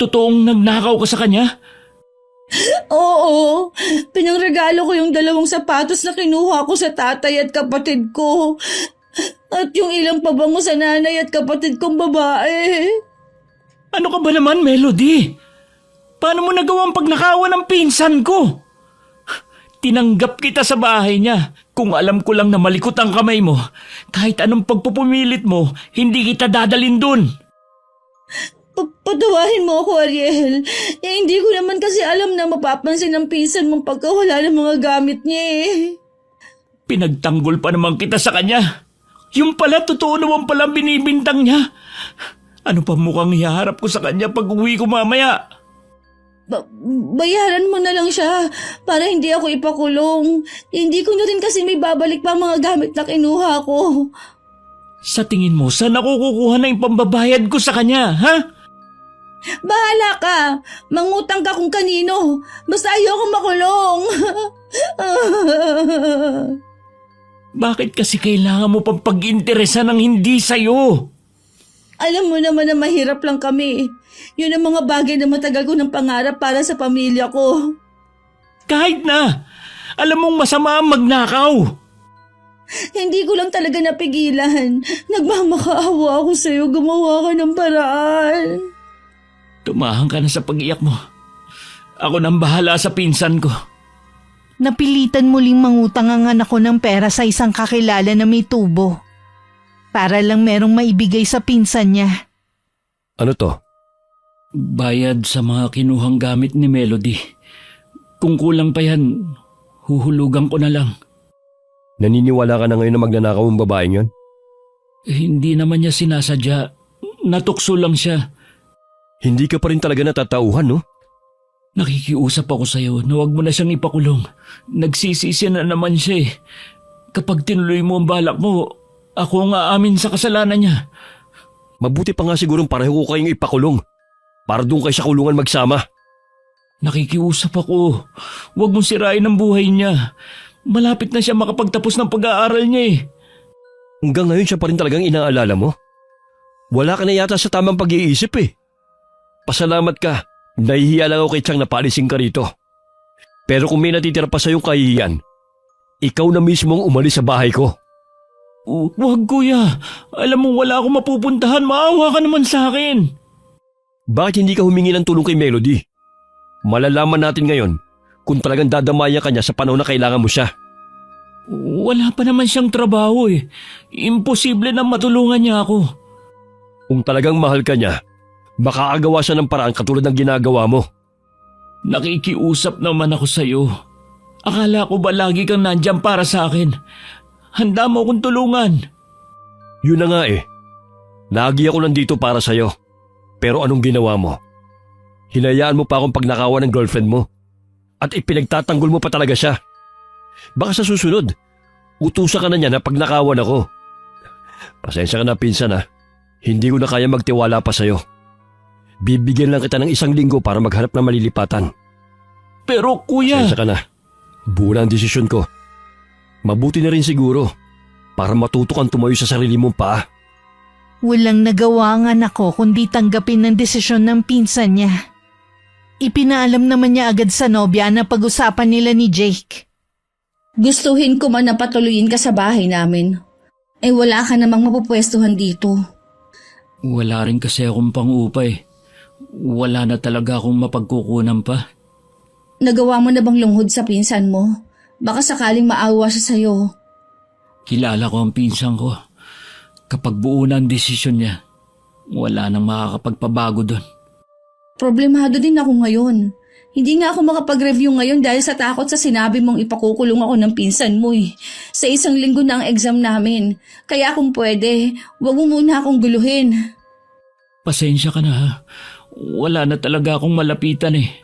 Totoong nagnakaw ka sa kanya? Oo, pinangregalo ko yung 2 sapatos na kinuha ko sa tatay at kapatid ko. At yung ilang pabango sa nanay at kapatid kong babae. Ano ka ba naman, Melody? Paano mo nagawang pagnakawan ng pinsan ko? Tinanggap kita sa bahay niya. Kung alam ko lang na malikot ang kamay mo, kahit anong pagpupumilit mo, hindi kita dadalin dun. Patawarin mo ako, Ariel. Hindi ko naman kasi alam na mapapansin ng pinsan mong pagkawala ng mga gamit niya eh. Pinagtanggol pa naman kita sa kanya. Yung pala, totoo naman pala binibintang niya. Ano pa mukhang ihaharap ko sa kanya pag uwi ko mamaya? Bayaran mo na lang siya para hindi ako ipakulong. Hindi ko na rin kasi may babalik pa mga gamit na kinuha ko. Sa tingin mo, saan ako kukuha na yung pambabayad ko sa kanya, ha? Bahala ka. Mangutang ka kung kanino. Basta ayoko makulong. Bakit kasi kailangan mo pang pag-interesa ng hindi sa'yo? Alam mo naman na mahirap lang kami. Yun ang mga bagay na matagal ko ng pangarap para sa pamilya ko. Kahit na, alam mong masama ang magnakaw. Hindi ko lang talaga napigilan. Nagmamakaawa ako sa'yo. Gumawa ka ng paraan. Tumahan ka na sa pag-iyak mo. Ako nang bahala sa pinsan ko. Napilitan muling mangutang ang anak ko ng pera sa isang kakilala na may tubo. Para lang merong maibigay sa pinsan niya. Ano to? Bayad sa mga kinuhang gamit ni Melody. Kung kulang pa yan, huhulugan ko na lang. Naniniwala ka na ngayon na magnanakaw ang babaeng yon? Hindi naman niya sinasadya. Natukso lang siya. Hindi ka pa rin talaga natatauhan, no? Nakikiusap ako sa'yo na huwag mo na siyang ipakulong. Nagsisisi na naman siya eh. Kapag tinuloy mo ang balak mo, ako ang aamin sa kasalanan niya. Mabuti pa nga sigurong pareho ko kayong ipakulong. Para doon kayo sa kulungan magsama. Nakikiusap ako. Huwag mong sirain ang buhay niya. Malapit na siya makapagtapos ng pag-aaral niya eh. Hanggang ngayon siya pa rin talagang inaalala mo? Wala ka na yata sa tamang pag-iisip eh. Pasalamat ka. Nahihiya lang ako kay Chang na paalisin ka rito. Pero kung may natitira pa sa iyong kahihiyan, ikaw na mismo ang umalis sa bahay ko. Huwag kuya. Alam mo wala akong mapupuntahan. Maawa ka naman sa akin. Bakit hindi ka humingi ng tulong kay Melody? Malalaman natin ngayon kung talagang dadamayan ka niya sa panahon na kailangan mo siya. Wala pa naman siyang trabaho eh. Imposible na matulungan niya ako. Kung talagang mahal ka niya, makakagawa siya ng paraan katulad ng ginagawa mo. Nakikiusap naman ako sa'yo. Akala ko ba lagi kang nandyan para sa akin? Handa mo akong tulungan. Yun na nga eh. Lagi ako nandito para sa'yo. Pero anong ginawa mo? Hinayaan mo pa akong pagnakawan ng girlfriend mo. At ipinagtatanggol mo pa talaga siya. Baka sa susunod, utusan ka na niya na pagnakawan ako. Pasensya ka na pinsan ha. Hindi ko na kaya magtiwala pa sa'yo. Bibigyan lang kita ng 1 linggo para maghanap ng malilipatan. Pero kuya... Pasensya ka na. Buo ang desisyon ko. Mabuti na rin siguro para matuto kang tumayo sa sarili mong paa. Walang nagawa ang anak ko kundi tanggapin ng desisyon ng pinsan niya. Ipinaalam naman niya agad sa nobya na pag-usapan nila ni Jake. Gustuhin ko man na patuloyin ka sa bahay namin. Eh wala ka namang mapupwestuhan dito. Wala rin kasi akong pang-upay. Wala na talaga akong mapagkukunan pa. Nagawa mo na bang lunghod sa pinsan mo? Baka sakaling maawa siya sa'yo. Kilala ko ang pinsan ko. Kapag buo na ang desisyon niya, wala nang makakapagpabago doon. Problemado din ako ngayon. Hindi nga ako makapag-review ngayon dahil sa takot sa sinabi mong ipakukulong ako ng pinsan mo eh. Sa 1 linggo na ang exam namin. Kaya kung pwede, wag mo muna akong guluhin. Pasensya ka na ha. Wala na talaga akong malapitan eh.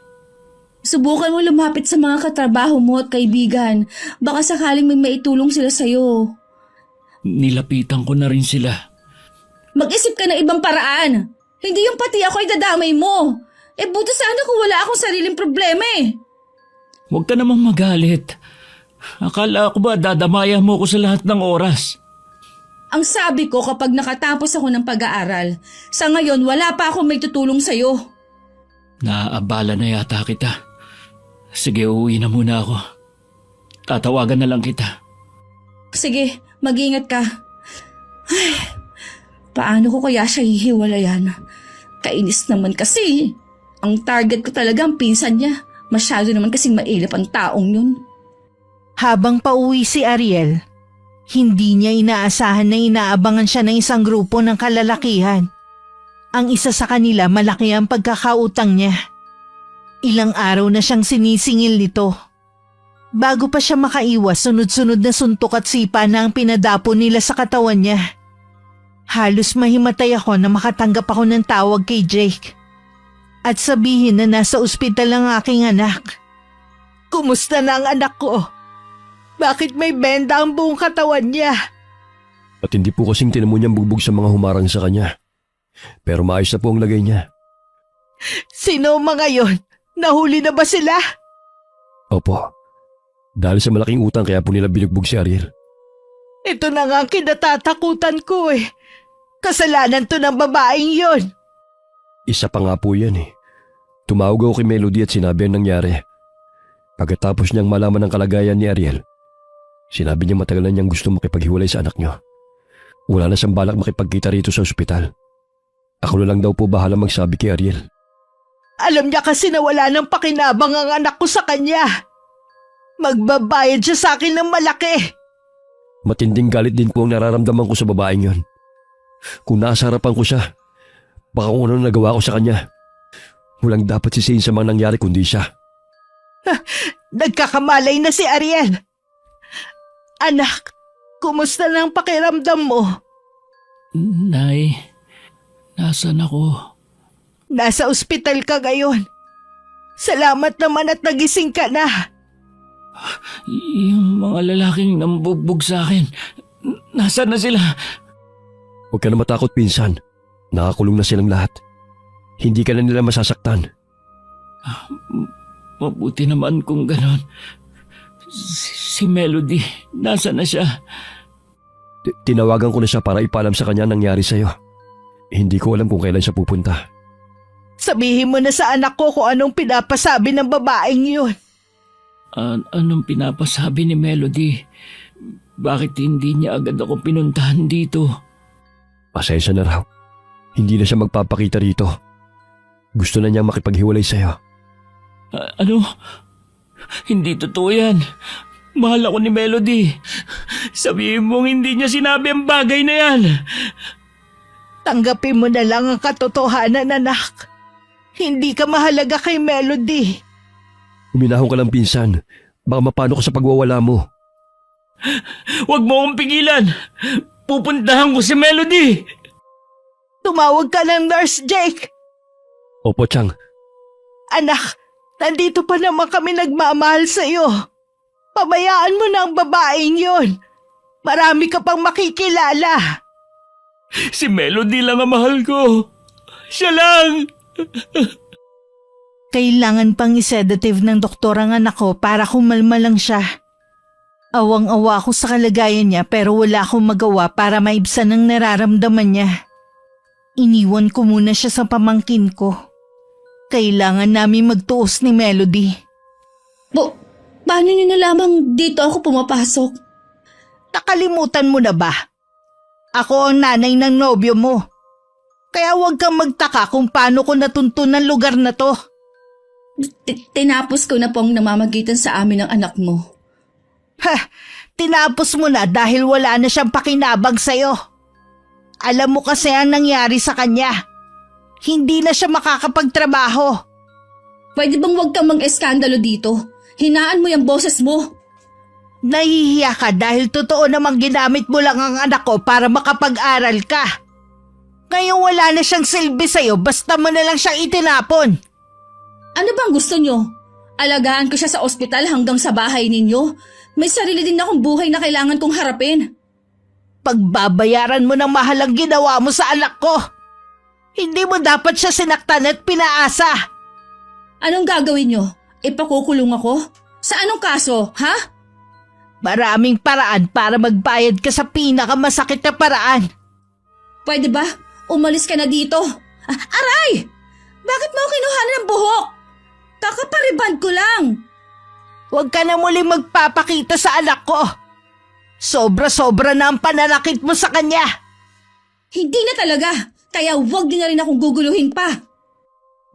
Subukan mo lumapit sa mga katrabaho mo at kaibigan. Baka sakaling may maitulong sila sa'yo. Nilapitan ko na rin sila. Mag-isip ka ng ibang paraan. Hindi yung pati ako ay dadamay mo. Eh buti sana kung wala akong sariling problema eh. Huwag ka namang magalit. Akala ko ba dadamaya mo ko sa lahat ng oras? Ang sabi ko kapag nakatapos ako ng pag-aaral, sa ngayon wala pa akong may tutulong sa'yo. Naaabala na yata kita. Sige, uuwi na muna ako. Tatawagan na lang kita. Sige, mag-ingat ka. Ay, paano ko kaya siya hihiwalayan? Kainis naman kasi. Ang target ko talaga ang pinsan niya. Masyado naman kasing mailip ang taong yun. Habang pauwi si Ariel, hindi niya inaasahan na inaabangan siya ng isang grupo ng kalalakihan. Ang isa sa kanila malaki ang pagkakautang niya. Ilang araw na siyang sinisingil nito. Bago pa siya makaiwas, sunod-sunod na suntok at sipa na ang pinadapo nila sa katawan niya. Halos mahimatay ako na makatanggap ako ng tawag kay Jake. At sabihin na nasa ospital ang aking anak. Kumusta na ang anak ko? Bakit may benda ang buong katawan niya? At hindi po kasing tinamo niyang bugbog sa mga humarang sa kanya. Pero maayos na po ang lagay niya. Sino mga yon? Nahuli na ba sila? Opo. Dahil sa malaking utang kaya po nila binugbog si Ariel. Ito na nga ang kinatatakutan ko eh. Kasalanan to ng babaeng yon. Isa pa nga po yan eh. Tumawag ako kay Melody at sinabi ang nangyari. Pagkatapos niyang malaman ang kalagayan ni Ariel, sinabi niya matagal na niyang gusto makipaghiwalay sa anak niyo. Wala na siyang balak makipagkita rito sa ospital. Ako na lang daw po bahala magsabi kay Ariel. Alam niya kasi na wala nang pakinabang ang anak ko sa kanya. Magbabayad siya sa akin ng malaki. Matinding galit din po ang nararamdaman ko sa babaeng yon. Kung nasa harapan ko siya, baka kung ano nagawa ko sa kanya. Walang dapat sisihin sa mga nangyari kundi siya. Nagkakamalay na si Ariel. Anak, kumusta na ang pakiramdam mo? Nay, nasan ako? Nasa ospital ka ngayon. Salamat naman at nagising ka na. Yung mga lalaking nambugbog sa akin, nasan na sila? Huwag ka na matakot, pinsan. Nakakulong na silang lahat. Hindi ka na nila masasaktan. Mabuti naman kung ganon. Si Melody, nasa na siya? Tinawagan ko na siya para ipaalam sa kanya ang nangyari sa'yo. Hindi ko alam kung kailan siya pupunta. Sabihin mo na sa anak ko kung anong pinapasabi ng babaeng yun. Anong pinapasabi ni Melody? Bakit hindi niya agad ako pinuntahan dito? Pasensya na raw. Hindi na siya magpapakita rito. Gusto na niyang makipaghiwalay sa'yo. Ano? Hindi totoo yan. Mahal ako ni Melody. Sabihin mong hindi niya sinabi ang bagay na yan. Tanggapin mo na lang ang katotohanan, anak. Hindi ka mahalaga kay Melody. Uminahon ka lang, pinsan. Baka mapano ka sa pagwawala mo. Huwag mo akong pigilan. Pupuntahan ko si Melody. Tumawag ka ng nurse, Jake. Opo, Chang. Anak, nandito pa naman kami nagmamahal sa iyo. Pabayaan mo na ang babaeng yon. Marami ka pang makikilala. Si Melody lang ang mahal ko. Siya lang. Kailangan pang i-sedative ng doktor ang anak ko para kumalma lang siya. Awang-awa ako sa kalagayan niya pero wala akong magawa para maibsan ang nararamdaman niya. Iniwan ko muna siya sa pamangkin ko. Kailangan namin magtuos ni Melody. Paano niyo nalamang dito ako pumapasok? Nakalimutan mo na ba? Ako ang nanay ng nobyo mo. Kaya huwag kang magtaka kung paano ko natuntun ang lugar na to. Tinapos ko na pong namamagitan sa amin ng anak mo. Tinapos mo na dahil wala na siyang pakinabang sa'yo. Alam mo kasi ang nangyari sa kanya. Hindi na siya makakapagtrabaho. Pwede bang huwag kang mang-eskandalo dito? Hinaan mo yung boses mo. Nahihiya ka dahil totoo namang ginamit mo lang ang anak ko para makapag-aral ka. Ngayon wala na siyang silbi sa'yo basta mo na lang siyang itinapon. Ano bang gusto nyo? Alagaan ko siya sa ospital hanggang sa bahay ninyo? May sarili din akong buhay na kailangan kong harapin. Pagbabayaran mo ng mahal ang ginawa mo sa anak ko. Hindi mo dapat siya sinaktan at pinaasa. Anong gagawin nyo? Ipakukulong ako? Sa anong kaso, ha? Maraming paraan para magbayad ka sa pinakamasakit na paraan. Pwede ba? Umalis ka na dito. Aray! Bakit mo kinuhanan ng buhok? Kakapariban ko lang. Huwag ka na muling magpapakita sa anak ko. Sobra-sobra na ang pananakit mo sa kanya. Hindi na talaga. Kaya huwag din na rin akong guguluhin pa.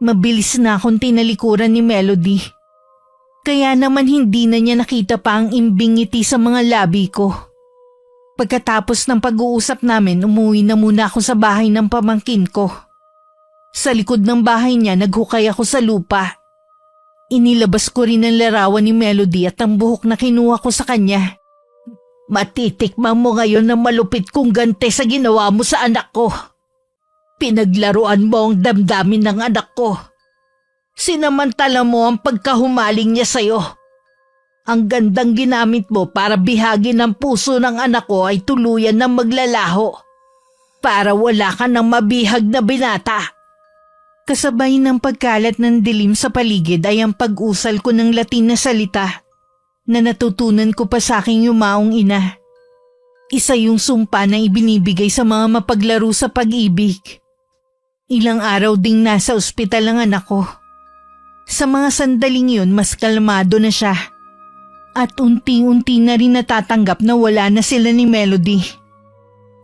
Mabilis na akong tinalikuran ni Melody. Kaya naman hindi na niya nakita pa ang imbing ngiti sa mga labi ko. Pagkatapos ng pag-uusap namin, umuwi na muna ako sa bahay ng pamangkin ko. Sa likod ng bahay niya, naghukay ako sa lupa. Inilabas ko rin ang larawan ni Melody at ang buhok na kinuha ko sa kanya. Matitikman mo ngayon na malupit kong gante sa ginawa mo sa anak ko. Pinaglaruan mo ang damdamin ng anak ko. Sinamantala mo ang pagkahumaling niya sa'yo. Ang gandang ginamit mo para bihagin ang puso ng anak ko ay tuluyan ng maglalaho. Para wala ka ng mabihag na binata. Kasabay ng pagkalat ng dilim sa paligid ay ang pag-usal ko ng Latin na salita na natutunan ko pa sa aking yumaong ina. Isa yung sumpa na ibinibigay sa mga mapaglaro sa pag-ibig. Ilang araw ding nasa ospital ang anak ko. Sa mga sandaling yun, mas kalmado na siya. At unti-unti na rin natatanggap na wala na sila ni Melody.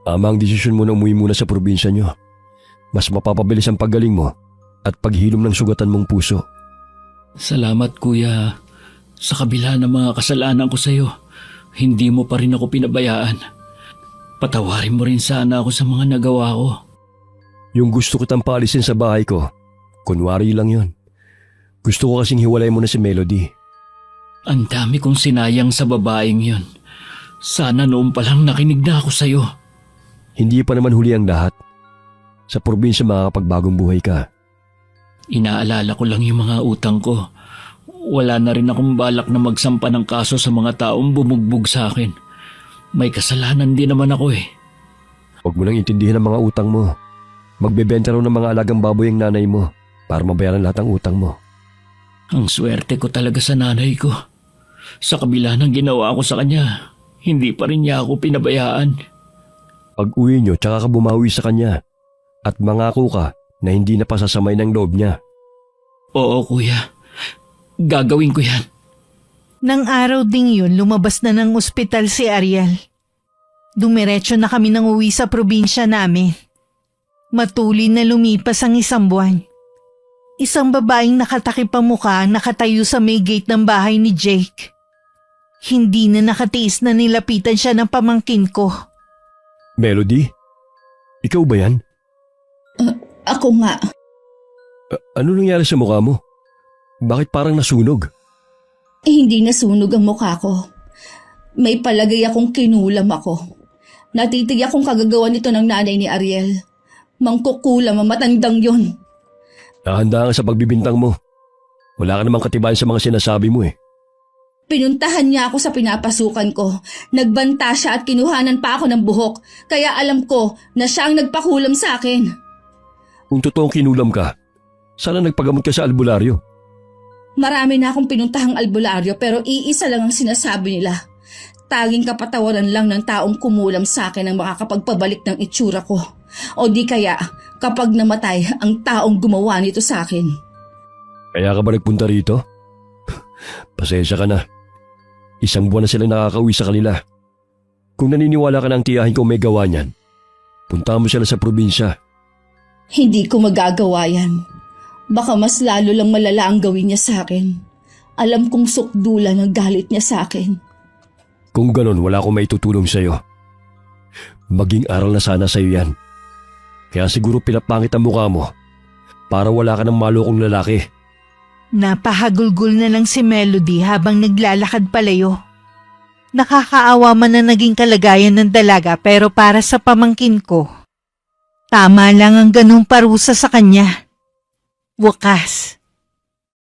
Tama ang desisyon mo na umuwi muna sa probinsya nyo. Mas mapapabilis ang paggaling mo at paghilom ng sugatan mong puso. Salamat, Kuya. Sa kabila ng mga kasalanan ko sa iyo, hindi mo pa rin ako pinabayaan. Patawarin mo rin sana ako sa mga nagawa ko. Yung gusto kitang paalisin sa bahay ko, kunwari lang yun. Gusto ko kasing hiwalay mo na si Melody. Ang dami kong sinayang sa babaeng yun. Sana noon pa lang nakinig na ako sa iyo. Hindi pa naman huli ang lahat. Sa probinsya makakapagbagong buhay ka. Inaalala ko lang yung mga utang ko. Wala na rin akong balak na magsampa ng kaso sa mga taong bumugbog sa akin. May kasalanan din naman ako eh. Huwag mo nang intindihin ang mga utang mo. Magbebenta raw ng mga alagang baboy ang nanay mo para mabayaran lahat ng utang mo. Ang swerte ko talaga sa nanay ko. Sa kabila ng ginawa ko sa kanya, hindi pa rin niya ako pinabayaan. Pag uwi nyo, tsaka ka bumawi sa kanya. At mangako ka na hindi na pasasamay ng loob niya. Oo, Kuya. Gagawin ko yan. Nang araw ding yun, lumabas na ng ospital si Ariel. Dumiretso na kami nang uwi sa probinsya namin. Matuli na lumipas ang isang buwan. Isang babaeng nakatakip ang mukha ang nakatayo sa may gate ng bahay ni Jake. Hindi na nakatiis na nilapitan siya ng pamangkin ko. Melody? Ikaw ba yan? Ako nga. Ano nangyari sa mukha mo? Bakit parang nasunog? Hindi nasunog ang mukha ko. May palagay akong kinulam ako. Natitig akong kagagawan nito ng nanay ni Ariel. Mangkukulam ang matandang yon. Nahanda ka sa pagbibintang mo. Wala ka namang katibayan sa mga sinasabi mo eh. Pinuntahan niya ako sa pinapasukan ko. Nagbanta siya at kinuhanan pa ako ng buhok. Kaya alam ko na siya ang nagpakulam sa akin. Kung totoong kinulam ka, sana nagpagamot ka sa albularyo. Marami na akong pinuntahang albularyo pero iisa lang ang sinasabi nila. Taging kapatawaran lang ng taong kumulam sa akin ang makakapagpabalik ng itsura ko. O di kaya kapag namatay ang taong gumawa nito sa akin. Kaya ka ba nagpunta rito? Pasensya ka na. Isang buwan na sila nakakauwi sa kanila. Kung naniniwala ka na ang tiyahin ko may gawa niyan, punta mo sila sa probinsya. Hindi ko magagawa yan. Baka mas lalo lang malala ang gawin niya sa akin. Alam kong sukdulan ang galit niya sa akin. Kung ganon, wala akong maitutulong sa'yo. Maging aral na sana sa'yo yan. Kaya siguro pinapangit ang mukha mo para wala ka ng malokong lalaki. Napahagulgul na lang si Melody habang naglalakad palayo. Nakakaawa man na naging kalagayan ng dalaga pero para sa pamangkin ko, tama lang ang ganung parusa sa kanya. Wakas,